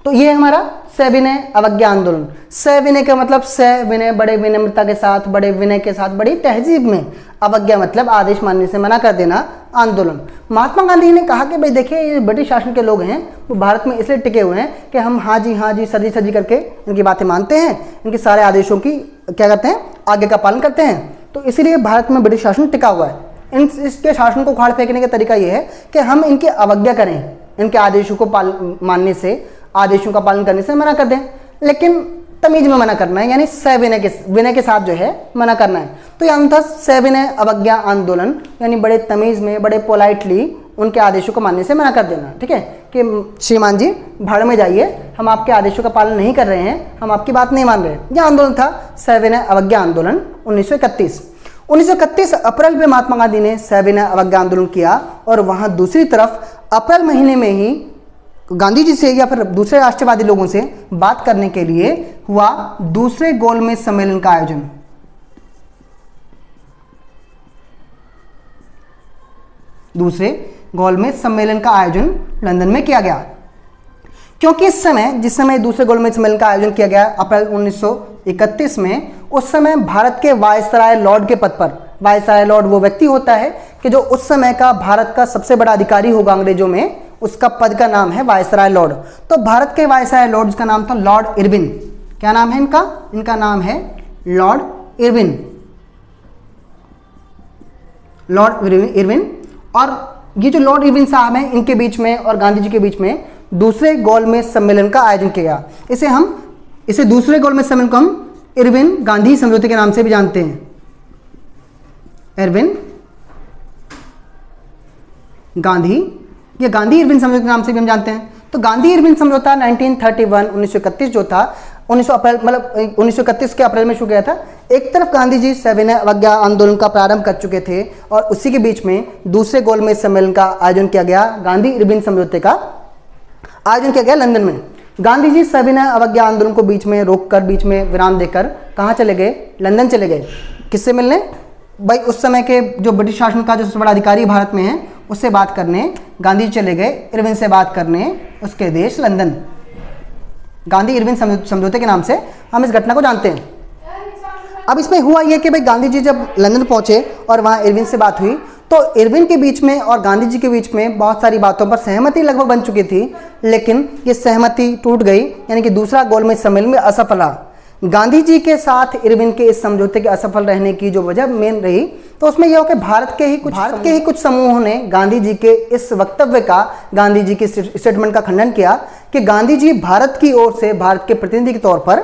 [SPEAKER 1] तो ये हमारा सविनय अवज्ञा आंदोलन। सविनय का मतलब सविनय, बड़े विनम्रता के साथ, बड़े विनय के साथ, बड़ी तहजीब में। अवज्ञा मतलब आदेश मानने से मना कर देना, आंदोलन। महात्मा गांधी ने कहा कि भाई देखिए ये ब्रिटिश शासन के लोग हैं, वो भारत में इसलिए टिके हुए हैं कि हम हाँ जी सर जी करके इनकी बातें मानते हैं, इनके सारे आदेशों की क्या करते हैं, आगे का पालन करते हैं। तो इसीलिए भारत में ब्रिटिश शासन टिका हुआ है। इसके शासन को उखाड़ फेंकने का तरीका ये है कि हम इनकी अवज्ञा करें, इनके आदेशों को मानने से, आदेशों का पालन करने से मना कर दें, लेकिन तमीज में मना करना है, यानी विनय के साथ जो है मना करना है। तो यहाँ था सविनय अवज्ञा आंदोलन, यानी बड़े तमीज में, बड़े पोलाइटली उनके आदेशों को मानने से मना कर देना। ठीक है कि श्रीमान जी भाड़ में जाइए, हम आपके आदेशों का पालन नहीं कर रहे हैं, हम आपकी बात नहीं मान रहे। यह आंदोलन था सविनय अवज्ञा आंदोलन 1931। 1931 अप्रैल में महात्मा गांधी ने सविनय अवज्ञा आंदोलन किया, और वहां दूसरी तरफ अप्रैल महीने में ही गांधी जी से या फिर दूसरे राष्ट्रवादी लोगों से बात करने के लिए हुआ दूसरे गोलमेज सम्मेलन का आयोजन। दूसरे गोलमेज सम्मेलन का आयोजन लंदन में किया गया, क्योंकि इस समय, जिस समय दूसरे गोलमेज सम्मेलन का आयोजन किया गया अप्रैल 1931 में, उस समय भारत के वायसराय लॉर्ड के पद पर, वायसराय लॉर्ड वो व्यक्ति होता है कि जो उस समय का भारत का सबसे बड़ा अधिकारी होगा अंग्रेजों में, उसका पद का नाम है वायसराय लॉर्ड। तो भारत के वायसराय लॉर्ड का नाम था लॉर्ड इरविन। क्या नाम है इनका? इनका नाम है लॉर्ड इरविन, लॉर्ड इरविन। और ये जो लॉर्ड इरविन साहब हैं, इनके बीच में और गांधी जी के बीच में दूसरे गोलमेज सम्मेलन का आयोजन किया गया। इसे दूसरे गोलमेज सम्मेलन को हम इरविन गांधी समझौते के नाम से भी जानते हैं। इरविन गांधी, ये गांधी इरविन समझौते के नाम से भी हम जानते हैं। तो गांधी इरविन समझौता 1931 जो था, 1931 के अप्रैल में शुरू किया था। एक तरफ गांधी जी सविनय अवज्ञा आंदोलन का प्रारंभ कर चुके थे, और उसी के बीच में दूसरे गोलमेज सम्मेलन का आयोजन किया गया, गांधी इरविन समझौते का आयोजन किया गया लंदन में। गांधी जी सविनय अवज्ञा आंदोलन को बीच में रोककर, बीच में विराम देकर कहाँ चले गए? लंदन चले गए। किससे मिलने? भाई उस समय के जो ब्रिटिश शासन का जो सबसे बड़ा अधिकारी भारत में है, उससे बात करने गांधी जी चले गए, इरविन से बात करने उसके देश लंदन। गांधी इरविन समझौते के नाम से हम इस घटना को जानते हैं। अब इसमें हुआ यह कि भाई गांधी जी जब लंदन पहुंचे और वहां इरविन से बात हुई, तो इरविन के बीच में और गांधी जी के बीच में बहुत सारी बातों पर सहमति लगभग बन चुकी थी, लेकिन ये सहमति टूट गई, यानी कि दूसरा गोलमेज सम्मेलन में असफल रहा। गांधी जी के साथ इरविन के इस समझौते के असफल रहने की जो वजह मेन रही, तो उसमें यह हो कि भारत के ही कुछ समूहों ने गांधी जी के इस वक्तव्य का, गांधी जी के स्टेटमेंट का खंडन किया कि गांधी जी भारत की ओर से, भारत के प्रतिनिधि के तौर पर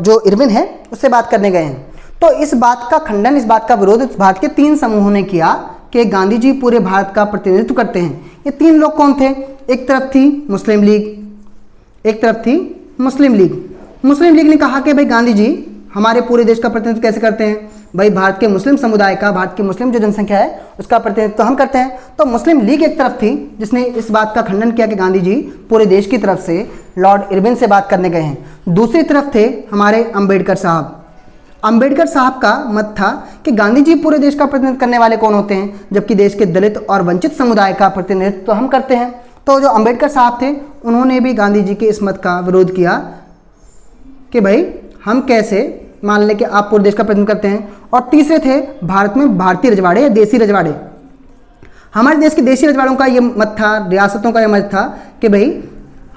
[SPEAKER 1] जो इरविन है उससे बात करने गए हैं। तो इस बात का खंडन, इस बात का विरोध भारत के 3 समूहों ने किया कि गांधी जी पूरे भारत का प्रतिनिधित्व करते हैं। ये 3 लोग कौन थे? एक तरफ थी मुस्लिम लीग, एक तरफ थी मुस्लिम लीग। मुस्लिम लीग ने कहा कि भाई गांधी जी हमारे पूरे देश का प्रतिनिधित्व कैसे करते हैं? भाई भारत के मुस्लिम समुदाय का, भारत की मुस्लिम जो जनसंख्या है उसका प्रतिनिधित्व तो हम करते हैं। तो मुस्लिम लीग एक तरफ थी जिसने इस बात का खंडन किया कि गांधी जी पूरे देश की तरफ से लॉर्ड इरविन से बात करने गए हैं। दूसरी तरफ थे हमारे अंबेडकर साहब। अंबेडकर साहब का मत था कि गांधी जी पूरे देश का प्रतिनिधित्व करने वाले कौन होते हैं, जबकि देश के दलित और वंचित समुदाय का प्रतिनिधित्व तो हम करते हैं। तो जो अंबेडकर साहब थे उन्होंने भी गांधी जी के इस मत का विरोध किया कि भाई हम कैसे मान लें कि आप पूरे देश का प्रतिनिधित्व करते हैं। और तीसरे थे भारत में भारतीय रजवाड़े या देसी रजवाड़े। हमारे देश के देसी रजवाड़ों का ये मत था, रियासतों का ये मत था कि भाई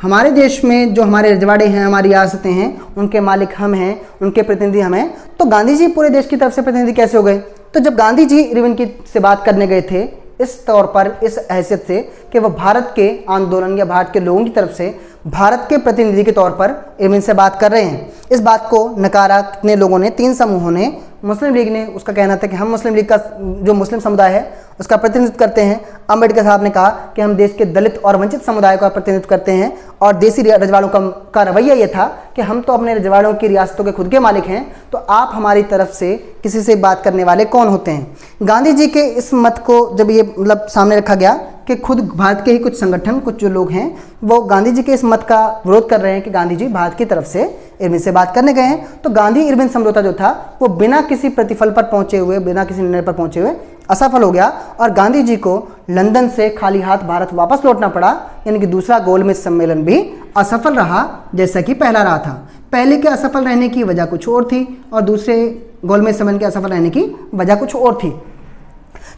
[SPEAKER 1] हमारे देश में जो हमारे रजवाड़े हैं, हमारी रियासतें हैं, उनके मालिक हम हैं, उनके प्रतिनिधि हम हैं। तो गांधी जी पूरे देश की तरफ से प्रतिनिधि कैसे हो गए? तो जब गांधी जी इरविन की से बात करने गए थे इस तौर पर, इस हैसियत से कि वह भारत के आंदोलन या भारत के लोगों की तरफ से भारत के प्रतिनिधि के तौर पर इरविन से बात कर रहे हैं, इस बात को नकारा कितने लोगों ने? 3 समूहों ने। मुस्लिम लीग ने, उसका कहना था कि हम मुस्लिम लीग का जो मुस्लिम समुदाय है उसका प्रतिनिधित्व करते हैं। अंबेडकर साहब ने कहा कि हम देश के दलित और वंचित समुदाय का प्रतिनिधित्व करते हैं। और देसी रजवाड़ों का रवैया ये था कि हम तो अपने रजवाड़ों की रियासतों के खुद के मालिक हैं, तो आप हमारी तरफ से किसी से बात करने वाले कौन होते हैं? गांधी जी के इस मत को जब ये सामने रखा गया कि खुद भारत के ही कुछ संगठन, कुछ जो लोग हैं वो गांधी जी के इस मत का विरोध कर रहे हैं कि गांधी जी भारत की तरफ से इरविन से बात करने गए हैं, तो गांधी इरविन समझौता जो था वो बिना किसी प्रतिफल पर पहुंचे हुए, बिना किसी निर्णय पर पहुंचे हुए असफल हो गया और गांधी जी को लंदन से खाली हाथ भारत वापस लौटना पड़ा। यानी कि दूसरा गोलमेज सम्मेलन भी असफल रहा जैसा कि पहला रहा था। पहले के असफल रहने की वजह कुछ और थी और दूसरे गोलमेज सम्मेलन के असफल रहने की वजह कुछ और थी।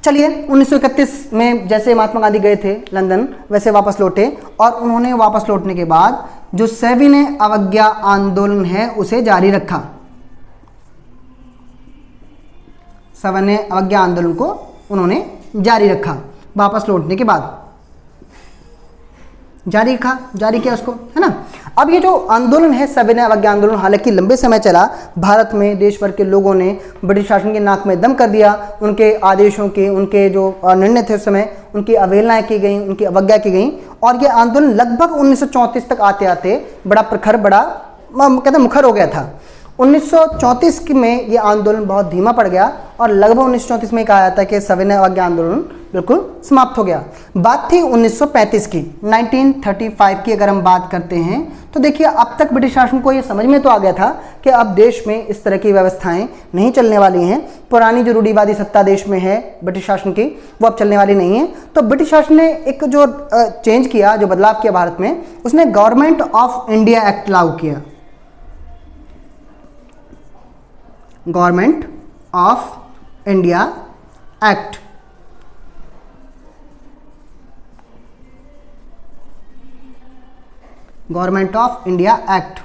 [SPEAKER 1] चलिए 1931 में जैसे महात्मा गांधी गए थे लंदन, वैसे वापस लौटे और उन्होंने वापस लौटने के बाद जो सविनय अवज्ञा आंदोलन है उसे जारी रखा। सविनय अवज्ञा आंदोलन को उन्होंने जारी रखा वापस लौटने के बाद, जारी किया उसको, है ना। अब ये जो आंदोलन है सविनय अवज्ञा आंदोलन, हालांकि लंबे समय चला, भारत में देश भर के लोगों ने ब्रिटिश शासन के नाक में दम कर दिया, उनके आदेशों की, उनके जो निर्णय थे उस समय उनकी अवहेलनाएं की गई, उनकी अवज्ञा की गई। और ये आंदोलन लगभग 1934 तक आते आते बड़ा प्रखर, बड़ा कहते मुखर हो गया था। 1934 में ये आंदोलन बहुत धीमा पड़ गया और लगभग 1934 में कहा जाता है कि सविनय अवज्ञा आंदोलन बिल्कुल समाप्त हो गया। बात थी 1935 की, 1935 की अगर हम बात करते हैं तो देखिए अब तक ब्रिटिश शासन को ये समझ में तो आ गया था कि अब देश में इस तरह की व्यवस्थाएं नहीं चलने वाली हैं। पुरानी जो रूढ़िवादी सत्ता देश में है ब्रिटिश शासन की वो अब चलने वाली नहीं है। तो ब्रिटिश शासन ने एक जो चेंज किया, जो बदलाव किया भारत में, उसने गवर्नमेंट ऑफ इंडिया एक्ट लागू किया। Government of India act, government of India act.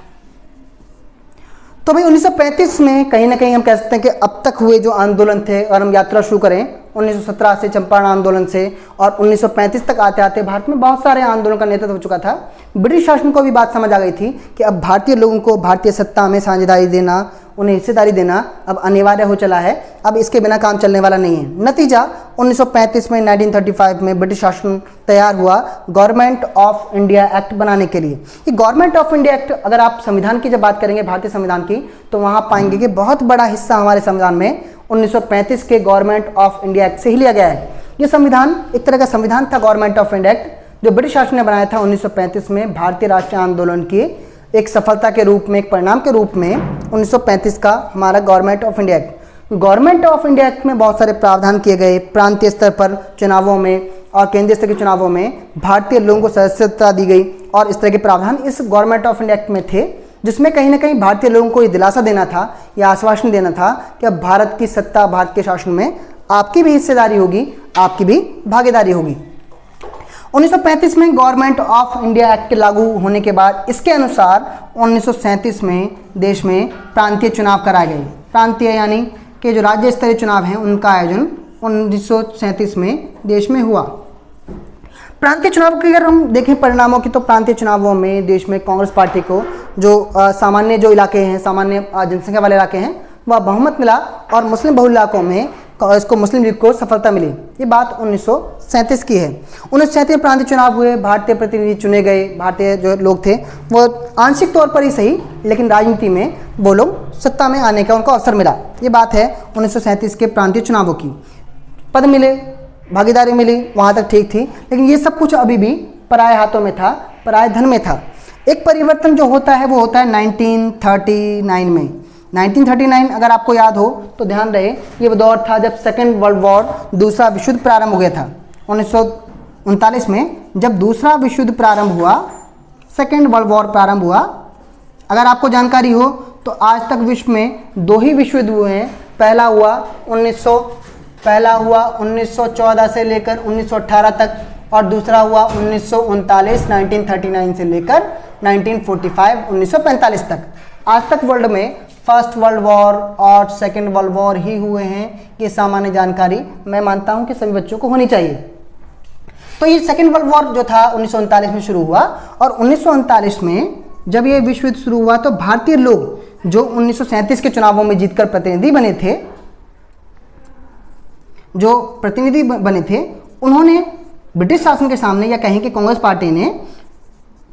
[SPEAKER 1] तो भाई 1935 में कहीं ना कहीं हम कह सकते हैं कि अब तक हुए जो आंदोलन थे, अगर हम यात्रा शुरू करें 1917 से चंपारण आंदोलन से और 1935 तक आते आते भारत में बहुत सारे आंदोलन का नेतृत्व हो चुका था। ब्रिटिश शासन को भी बात समझ आ गई थी कि अब भारतीय लोगों को भारतीय सत्ता में साझेदारी देना, उन्हें हिस्सेदारी देना अब अनिवार्य हो चला है, अब इसके बिना काम चलने वाला नहीं है। नतीजा 1935 में 1935 में ब्रिटिश शासन तैयार हुआ गवर्नमेंट ऑफ इंडिया एक्ट बनाने के लिए। ये गवर्नमेंट ऑफ इंडिया एक्ट, अगर आप संविधान की जब बात करेंगे, भारतीय संविधान की, तो वहाँ पाएंगे कि बहुत बड़ा हिस्सा हमारे संविधान में 1935 के गवर्नमेंट ऑफ इंडिया एक्ट से ही लिया गया है। ये संविधान एक तरह का संविधान था, गवर्नमेंट ऑफ इंडिया एक्ट, जो ब्रिटिश शासन ने बनाया था 1935 में भारतीय राष्ट्रीय आंदोलन की एक सफलता के रूप में, एक परिणाम के रूप में 1935 का हमारा government of India act. Government of India act में बहुत सारे प्रावधान किए गए। प्रांतीय स्तर पर चुनावों में और केंद्रीय स्तर के चुनावों में भारतीय लोगों को सदस्यता दी गई और इस तरह के प्रावधान इस गवर्नमेंट ऑफ इंडिया एक्ट में थे, जिसमें कहीं ना कहीं भारतीय लोगों को ये दिलासा देना था या आश्वासन देना था कि अब भारत की सत्ता, भारत के शासन में आपकी भी हिस्सेदारी होगी, आपकी भी भागीदारी होगी। 1935 में गवर्नमेंट ऑफ इंडिया एक्ट के लागू होने के बाद इसके अनुसार 1937 में देश में प्रांतीय चुनाव कराए गए। प्रांतीय यानी कि जो राज्य स्तरीय चुनाव हैं उनका आयोजन 1937 में देश में हुआ। प्रांतीय चुनाव की अगर हम देखें परिणामों की, तो प्रांतीय चुनावों में देश में कांग्रेस पार्टी को जो सामान्य जो इलाके हैं, सामान्य जनसंख्या वाले इलाके हैं, वह बहुमत मिला और मुस्लिम बहुल इलाकों में इसको मुस्लिम लीग को सफलता मिली। ये बात 1937 की है। 1937 में प्रांतीय चुनाव हुए, भारतीय प्रतिनिधि चुने गए। भारतीय जो लोग थे वो आंशिक तौर पर ही सही, लेकिन राजनीति में वो लोग सत्ता में आने का उनको अवसर मिला। ये बात है 1937 के प्रांतीय चुनावों की। पद मिले, भागीदारी मिली, वहाँ तक ठीक थी, लेकिन ये सब कुछ अभी भी पराये हाथों में था, पराये धन में था। एक परिवर्तन जो होता है वो होता है 1939 में। 1939 अगर आपको याद हो तो ध्यान रहे, ये वो दौर था जब सेकेंड वर्ल्ड वॉर, दूसरा विश्व युद्ध प्रारंभ हो गया था। 1939 में जब दूसरा विश्व युद्ध प्रारंभ हुआ, सेकेंड वर्ल्ड वॉर प्रारंभ हुआ। अगर आपको जानकारी हो तो आज तक विश्व में 2 ही विश्व युद्ध हुए हैं। पहला हुआ 1914 से लेकर 1918 तक, और दूसरा हुआ 1939 से लेकर 1945 तक। आज तक वर्ल्ड में फर्स्ट वर्ल्ड वॉर और सेकेंड वर्ल्ड वॉर ही हुए हैं। ये सामान्य जानकारी मैं मानता हूं कि सभी बच्चों को होनी चाहिए। तो ये सेकेंड वर्ल्ड वॉर जो था 1939 में शुरू हुआ, और 1939 में जब ये विश्व युद्ध शुरू हुआ तो भारतीय लोग जो 1937 के चुनावों में जीतकर प्रतिनिधि बने थे, उन्होंने ब्रिटिश शासन के सामने, या कहें कि कांग्रेस पार्टी ने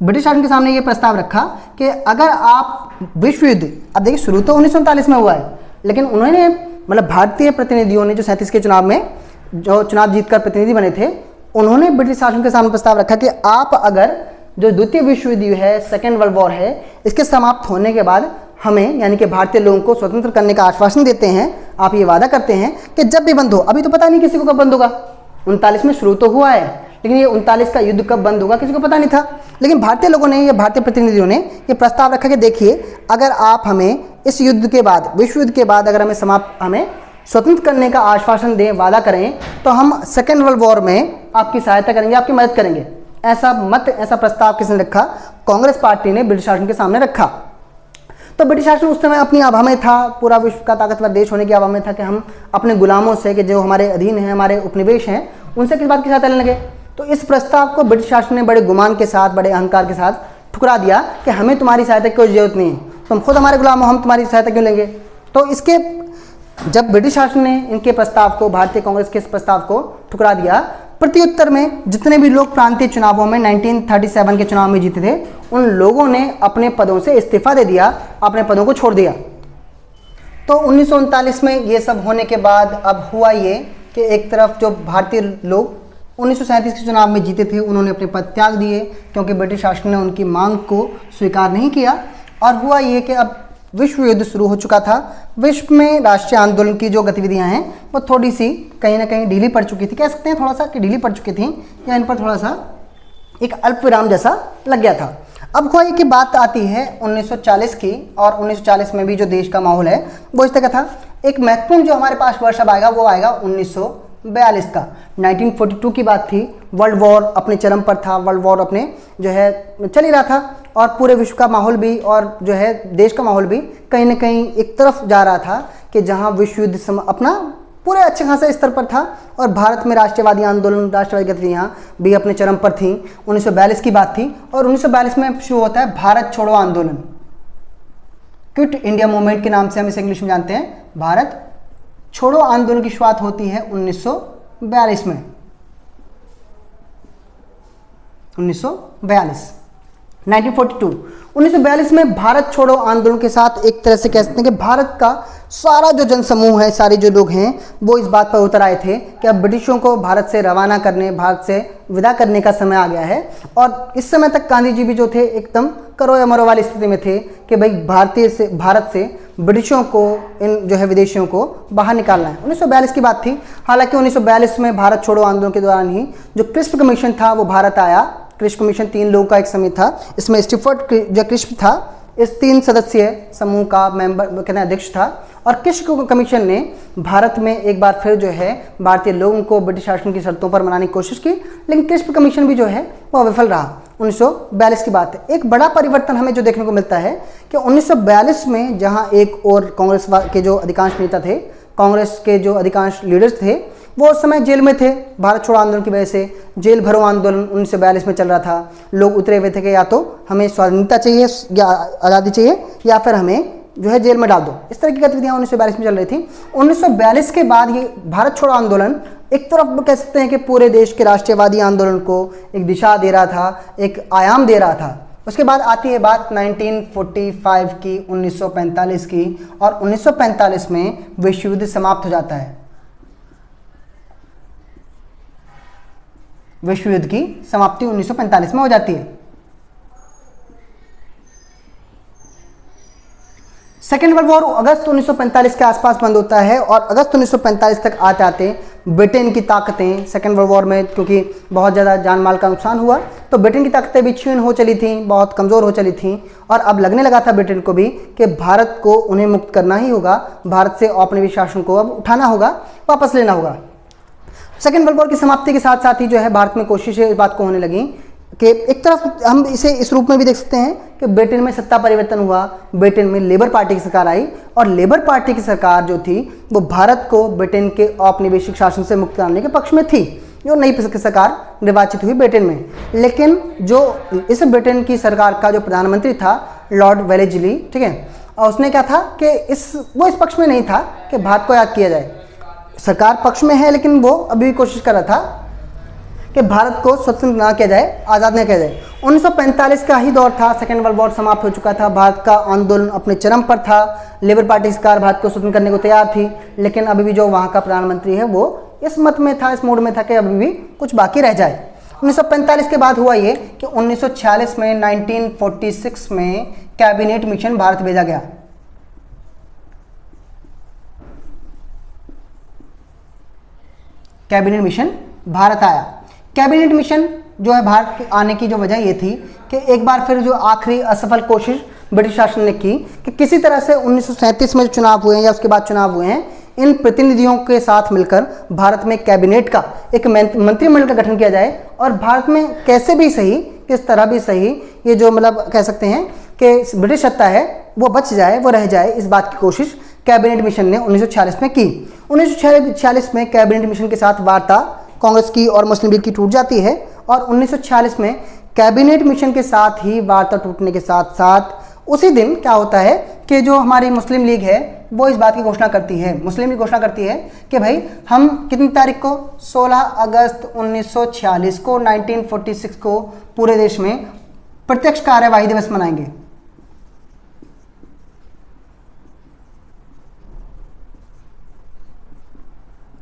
[SPEAKER 1] ब्रिटिश शासन के सामने ये प्रस्ताव रखा कि अगर आप विश्व युद्ध, अब देखिए शुरू तो 1939 में हुआ है, लेकिन उन्होंने मतलब भारतीय प्रतिनिधियों ने जो 37 के चुनाव में जो चुनाव जीतकर प्रतिनिधि बने थे, उन्होंने ब्रिटिश शासन के सामने प्रस्ताव रखा कि आप अगर जो द्वितीय विश्व युद्ध है, सेकेंड वर्ल्ड वॉर है, इसके समाप्त होने के बाद हमें यानी कि भारतीय लोगों को स्वतंत्र करने का आश्वासन देते हैं, आप ये वादा करते हैं कि जब भी बंद हो, अभी तो पता नहीं किसी को कब बंद होगा, 39 में शुरू तो हुआ है, लेकिन ये 39 का युद्ध कब बंद होगा किसी को पता नहीं था। लेकिन भारतीय लोगों ने, ये भारतीय प्रतिनिधियों ने ये प्रस्ताव रखा कि देखिए, अगर आप हमें इस युद्ध के बाद, विश्व युद्ध के बाद अगर हमें स्वतंत्र करने का आश्वासन दें, वादा करें, तो हम सेकेंड वर्ल्ड वॉर में आपकी सहायता करेंगे, आपकी मदद करेंगे। ऐसा प्रस्ताव किसने रखा? कांग्रेस पार्टी ने ब्रिटिश शासन के सामने रखा। तो ब्रिटिश शासन उस समय अपनी आभा में था, पूरा विश्व का ताकतवर देश होने की आभा में था कि हम अपने गुलामों से, कि जो हमारे अधीन हैं, हमारे उपनिवेश हैं, उनसे किस बात की सहायता लेने लगे। तो इस प्रस्ताव को ब्रिटिश शासन ने बड़े गुमान के साथ, बड़े अहंकार के साथ ठुकरा दिया कि हमें तुम्हारी सहायता की कोई जरूरत नहीं है, तुम खुद हमारे गुलाम हो, हम तुम्हारी सहायता क्यों लेंगे। तो इसके जब ब्रिटिश शासन ने इनके प्रस्ताव को, भारतीय कांग्रेस के इस प्रस्ताव को ठुकरा दिया, प्रत्युत्तर में जितने भी लोग प्रांतीय चुनावों में 1937 के चुनाव में जीते थे, उन लोगों ने अपने पदों से इस्तीफा दे दिया, अपने पदों को छोड़ दिया। तो 1939 में ये सब होने के बाद अब हुआ ये कि एक तरफ जो भारतीय लोग 1937 के चुनाव में जीते थे, उन्होंने अपने पद त्याग दिए क्योंकि ब्रिटिश शासन ने उनकी मांग को स्वीकार नहीं किया। और हुआ ये कि अब विश्व युद्ध शुरू हो चुका था। विश्व में राष्ट्रीय आंदोलन की जो गतिविधियां हैं वो थोड़ी सी कहीं ना कहीं ढीली पड़ चुकी थी, कह सकते हैं थोड़ा सा कि ढीली पड़ चुकी थी, या इन पर थोड़ा सा एक अल्प विराम जैसा लग गया था। अब कोई की बात आती है 1940 की, और 1940 में भी जो देश का माहौल है वो इस तरह का था। एक महत्वपूर्ण जो हमारे पास वर्ष अब आएगा वो आएगा 1942 का। 1942 की बात थी, वर्ल्ड वॉर अपने चरम पर था, वर्ल्ड वॉर अपने जो है चल ही रहा था, और पूरे विश्व का माहौल भी और जो है देश का माहौल भी कहीं ना कहीं एक तरफ जा रहा था कि जहां विश्व युद्ध अपना पूरे अच्छे खासे स्तर पर था, और भारत में राष्ट्रवादी आंदोलन, राष्ट्रवादी गतिविधियां भी अपने चरम पर थीं। 1942 की बात थी, और 1942 में शुरू होता है भारत छोड़ो आंदोलन। क्विट इंडिया मूवमेंट के नाम से हम इसे इंग्लिश में जानते हैं। भारत छोड़ो आंदोलन की शुरुआत होती है 1942 में। 1942 में भारत छोड़ो आंदोलन के साथ एक तरह से कह सकते हैं कि भारत का सारा जो जनसमूह है, सारे जो लोग हैं, वो इस बात पर उतर आए थे कि अब ब्रिटिशों को भारत से रवाना करने, भारत से विदा करने का समय आ गया है। और इस समय तक गांधी जी भी जो थे एकदम करो या मरो वाली स्थिति में थे कि भाई भारत से ब्रिटिशों को, इन जो है विदेशियों को बाहर निकालना है। 1942 की बात थी। हालांकि 1942 में भारत छोड़ो आंदोलन के दौरान ही जो क्रिस्प कमीशन था वो भारत आया। क्रिस्प कमीशन 3 लोगों का एक समिति था, इसमें स्टीफर्ड जो क्रिस्प था इस 3 सदस्यीय समूह का कहते हैं अध्यक्ष था। और क्रिस्प कमीशन ने भारत में एक बार फिर जो है भारतीय लोगों को ब्रिटिश शासन की शर्तों पर मनाने की कोशिश की, लेकिन क्रिस्प कमीशन भी जो है वो विफल रहा। 1942 की बात है। एक बड़ा परिवर्तन हमें जो देखने को मिलता है कि 1942 में जहां एक और कांग्रेस के जो अधिकांश नेता थे, कांग्रेस के जो अधिकांश लीडर्स थे, वो उस समय जेल में थे। भारत छोड़ो आंदोलन की वजह से जेल भरो आंदोलन 1942 में चल रहा था। लोग उतरे हुए थे कि या तो हमें स्वाधीनता चाहिए या आज़ादी चाहिए, या फिर हमें जो है जेल में डाल दो। इस तरह की गतिविधियां 1942 में चल रही थी। 1942 के बाद ये भारत छोड़ो आंदोलन एक तरफ कह सकते हैं कि पूरे देश के राष्ट्रीयवादी आंदोलन को एक दिशा दे रहा था, एक आयाम दे रहा था। उसके बाद आती है बात 1945 की, 1945 की, और 1945 में विश्व युद्ध समाप्त हो जाता है। विश्व युद्ध की समाप्ति 1945 में हो जाती है। सेकेंड वर्ल्ड वॉर अगस्त 1945 के आसपास बंद होता है और अगस्त 1945 तक आते आते ब्रिटेन की ताकतें सेकेंड वर्ल्ड वॉर में, क्योंकि बहुत ज़्यादा जान माल का नुकसान हुआ, तो ब्रिटेन की ताकतें भी क्षीण हो चली थी, बहुत कमज़ोर हो चली थी, और अब लगने लगा था ब्रिटेन को भी कि भारत को उन्हें मुक्त करना ही होगा, भारत से औपनिवेशिक शासन को अब उठाना होगा, वापस लेना होगा। सेकेंड वर्ल्ड वॉर की समाप्ति के साथ साथ ही जो है भारत में कोशिशें इस बात को होने लगी कि एक तरफ हम इसे इस रूप में भी देख सकते हैं कि ब्रिटेन में सत्ता परिवर्तन हुआ, ब्रिटेन में लेबर पार्टी की सरकार आई, और लेबर पार्टी की सरकार जो थी वो भारत को ब्रिटेन के औपनिवेशिक शासन से मुक्त कराने के पक्ष में थी, जो नई सरकार निर्वाचित हुई ब्रिटेन में। लेकिन जो इस ब्रिटेन की सरकार का जो प्रधानमंत्री था लॉर्ड वेलेस्ली, ठीक है, और उसने क्या था कि वो इस पक्ष में नहीं था कि भारत को याद किया जाए। सरकार पक्ष में है लेकिन वो अभी भी कोशिश कर रहा था कि भारत को स्वतंत्र ना किया जाए, आज़ाद ना किया जाए। 1945 का ही दौर था, सेकेंड वर्ल्ड वॉर समाप्त हो चुका था, भारत का आंदोलन अपने चरम पर था, लेबर पार्टी सरकार भारत को स्वतंत्र करने को तैयार थी, लेकिन अभी भी जो वहाँ का प्रधानमंत्री है वो इस मत में था, इस मूड में था कि अभी भी कुछ बाकी रह जाए। 1945 के बाद हुआ ये कि 1946 में 1946 में कैबिनेट मिशन भारत भेजा गया। कैबिनेट मिशन भारत आया। कैबिनेट मिशन जो है भारत के आने की जो वजह ये थी कि एक बार फिर जो आखिरी असफल कोशिश ब्रिटिश शासन ने की कि किसी तरह से 1937 में जो चुनाव हुए हैं या उसके बाद चुनाव हुए हैं, इन प्रतिनिधियों के साथ मिलकर भारत में कैबिनेट का एक मंत्रिमंडल का गठन किया जाए और भारत में कैसे भी सही, किस तरह भी सही, ये जो मतलब कह सकते हैं कि ब्रिटिश सत्ता है वो बच जाए, वो रह जाए, इस बात की कोशिश कैबिनेट मिशन ने 1946 में की। 1946 में कैबिनेट मिशन के साथ वार्ता कांग्रेस की और मुस्लिम लीग की टूट जाती है और 1946 में कैबिनेट मिशन के साथ ही वार्ता टूटने के साथ साथ उसी दिन क्या होता है कि जो हमारी मुस्लिम लीग है वो इस बात की घोषणा करती है, मुस्लिम लीग घोषणा करती है कि भाई हम कितनी तारीख को 16 अगस्त 1946 को 1946 को पूरे देश में प्रत्यक्ष कार्यवाही दिवस मनाएंगे।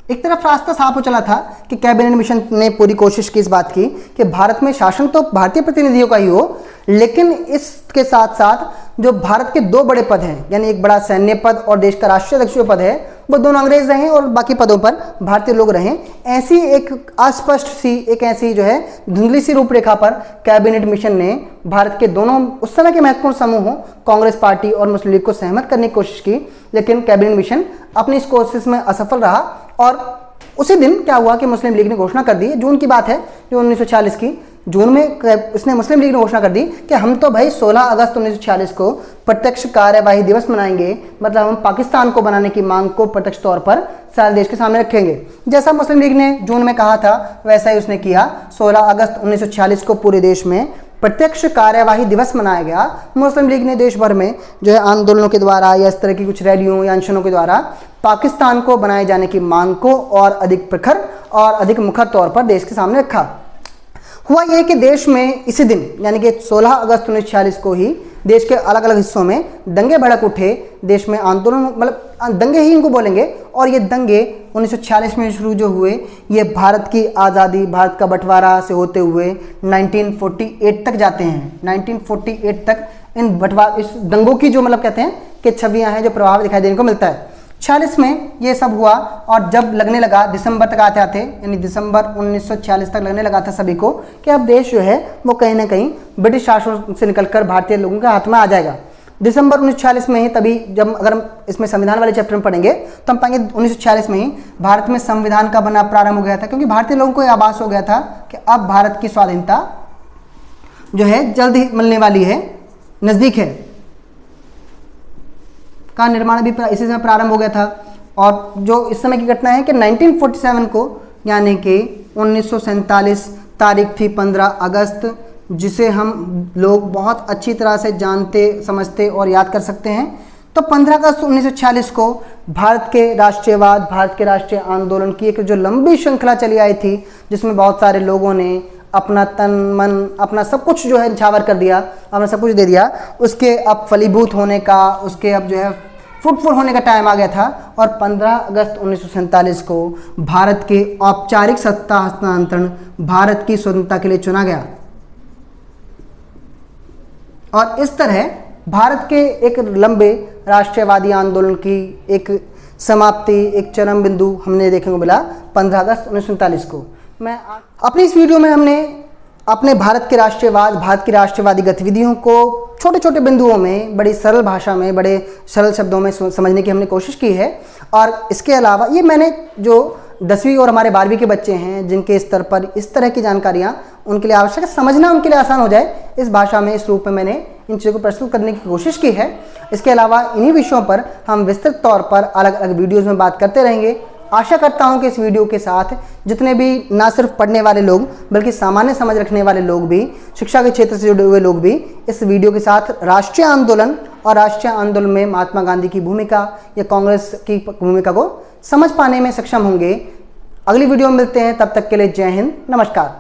[SPEAKER 1] एक तरफ रास्ता साफ हो चला था कि कैबिनेट मिशन ने पूरी कोशिश की इस बात की कि भारत में शासन तो भारतीय प्रतिनिधियों का ही हो, लेकिन इसके साथ साथ जो भारत के दो बड़े पद हैं, यानी एक बड़ा सैन्य पद और देश का राष्ट्रीय अध्यक्ष पद है, वो दोनों अंग्रेज रहें और बाकी पदों पर भारतीय लोग रहें। ऐसी एक अस्पष्ट सी, एक ऐसी जो है धुंधली सी रूपरेखा पर कैबिनेट मिशन ने भारत के दोनों उस समय के महत्वपूर्ण समूहों कांग्रेस पार्टी और मुस्लिम लीग को सहमत करने की कोशिश की, लेकिन कैबिनेट मिशन अपनी इस कोशिश में असफल रहा। और उसी दिन क्या हुआ कि मुस्लिम लीग ने घोषणा कर दी, जून की बात है जो 1946 की, जून में इसने मुस्लिम लीग ने घोषणा कर दी कि हम तो भाई 16 अगस्त 1946 को प्रत्यक्ष कार्यवाही दिवस मनाएंगे, मतलब हम पाकिस्तान को बनाने की मांग को प्रत्यक्ष तौर पर सारे देश के सामने रखेंगे। जैसा मुस्लिम लीग ने जून में कहा था वैसा ही उसने किया। 16 अगस्त 1946 को पूरे देश में प्रत्यक्ष कार्यवाही दिवस मनाया गया। मुस्लिम लीग ने देश भर में जो है आंदोलनों के द्वारा या इस तरह की कुछ रैलियों या अनशनों के द्वारा पाकिस्तान को बनाए जाने की मांग को और अधिक प्रखर और अधिक मुखर तौर पर देश के सामने रखा। हुआ यह कि देश में इसी दिन यानी कि 16 अगस्त 1946 को ही देश के अलग अलग हिस्सों में दंगे भड़क उठे। देश में आंदोलन, मतलब दंगे ही इनको बोलेंगे, और ये दंगे 1946 में शुरू जो हुए ये भारत की आज़ादी, भारत का बंटवारा से होते हुए 1948 तक जाते हैं। 1948 तक इस दंगों की जो मतलब कहते हैं कि छवियां हैं, जो प्रभाव दिखाई देने को मिलता है। 46 में ये सब हुआ और जब लगने लगा दिसंबर तक आते आते, यानी दिसंबर 1946 तक लगने लगा था सभी को कि अब देश जो है वो कहीं ना कहीं ब्रिटिश शासन से निकलकर भारतीय लोगों के हाथ में आ जाएगा। दिसंबर 1946 में ही, तभी जब अगर हम इसमें संविधान वाले चैप्टर में पढ़ेंगे तो हम पाएंगे 1946 में ही भारत में संविधान का बनना प्रारंभ हो गया था, क्योंकि भारतीय लोगों को यह आभास हो गया था कि अब भारत की स्वाधीनता जो है जल्द ही मिलने वाली है, नज़दीक है। का निर्माण भी इसी समय प्रारंभ हो गया था। और जो इस समय की घटना है कि 1947 को, यानी कि 1947 तारीख थी 15 अगस्त, जिसे हम लोग बहुत अच्छी तरह से जानते, समझते और याद कर सकते हैं। तो 15 अगस्त 1946 को भारत के राष्ट्रीयवाद, भारत के राष्ट्रीय आंदोलन की एक जो लंबी श्रृंखला चली आई थी, जिसमें बहुत सारे लोगों ने अपना तन मन, अपना सब कुछ जो है न्यौछावर कर दिया, अपना सब कुछ दे दिया, उसके अब फलीभूत होने का, उसके अब जो है फ्रूटफुल होने का टाइम आ गया था। और 15 अगस्त 1947 को भारत के औपचारिक सत्ता हस्तांतरण भारत की स्वतंत्रता के लिए चुना गया। और इस तरह भारत के एक लंबे राष्ट्रीयवादी आंदोलन की एक समाप्ति, एक चरम बिंदु हमने देखने को मिला 15 अगस्त 1947 को। मैं अपनी इस वीडियो में हमने अपने भारत के राष्ट्रीयवाद, भारत की राष्ट्रवादी गतिविधियों को छोटे छोटे बिंदुओं में, बड़ी सरल भाषा में, बड़े सरल शब्दों में समझने की हमने कोशिश की है। और इसके अलावा ये मैंने जो 10वीं और हमारे 12वीं के बच्चे हैं, जिनके स्तर पर इस तरह की जानकारियाँ उनके लिए आवश्यक है, समझना उनके लिए आसान हो जाए, इस भाषा में, इस रूप में मैंने इन चीज़ों को प्रस्तुत करने की कोशिश की है। इसके अलावा इन्हीं विषयों पर हम विस्तृत तौर पर अलग अलग वीडियोज़ में बात करते रहेंगे। आशा करता हूं कि इस वीडियो के साथ जितने भी ना सिर्फ पढ़ने वाले लोग बल्कि सामान्य समझ रखने वाले लोग भी, शिक्षा के क्षेत्र से जुड़े हुए लोग भी इस वीडियो के साथ राष्ट्रीय आंदोलन और राष्ट्रीय आंदोलन में महात्मा गांधी की भूमिका या कांग्रेस की भूमिका को समझ पाने में सक्षम होंगे। अगली वीडियो में मिलते हैं, तब तक के लिए जय हिंद, नमस्कार।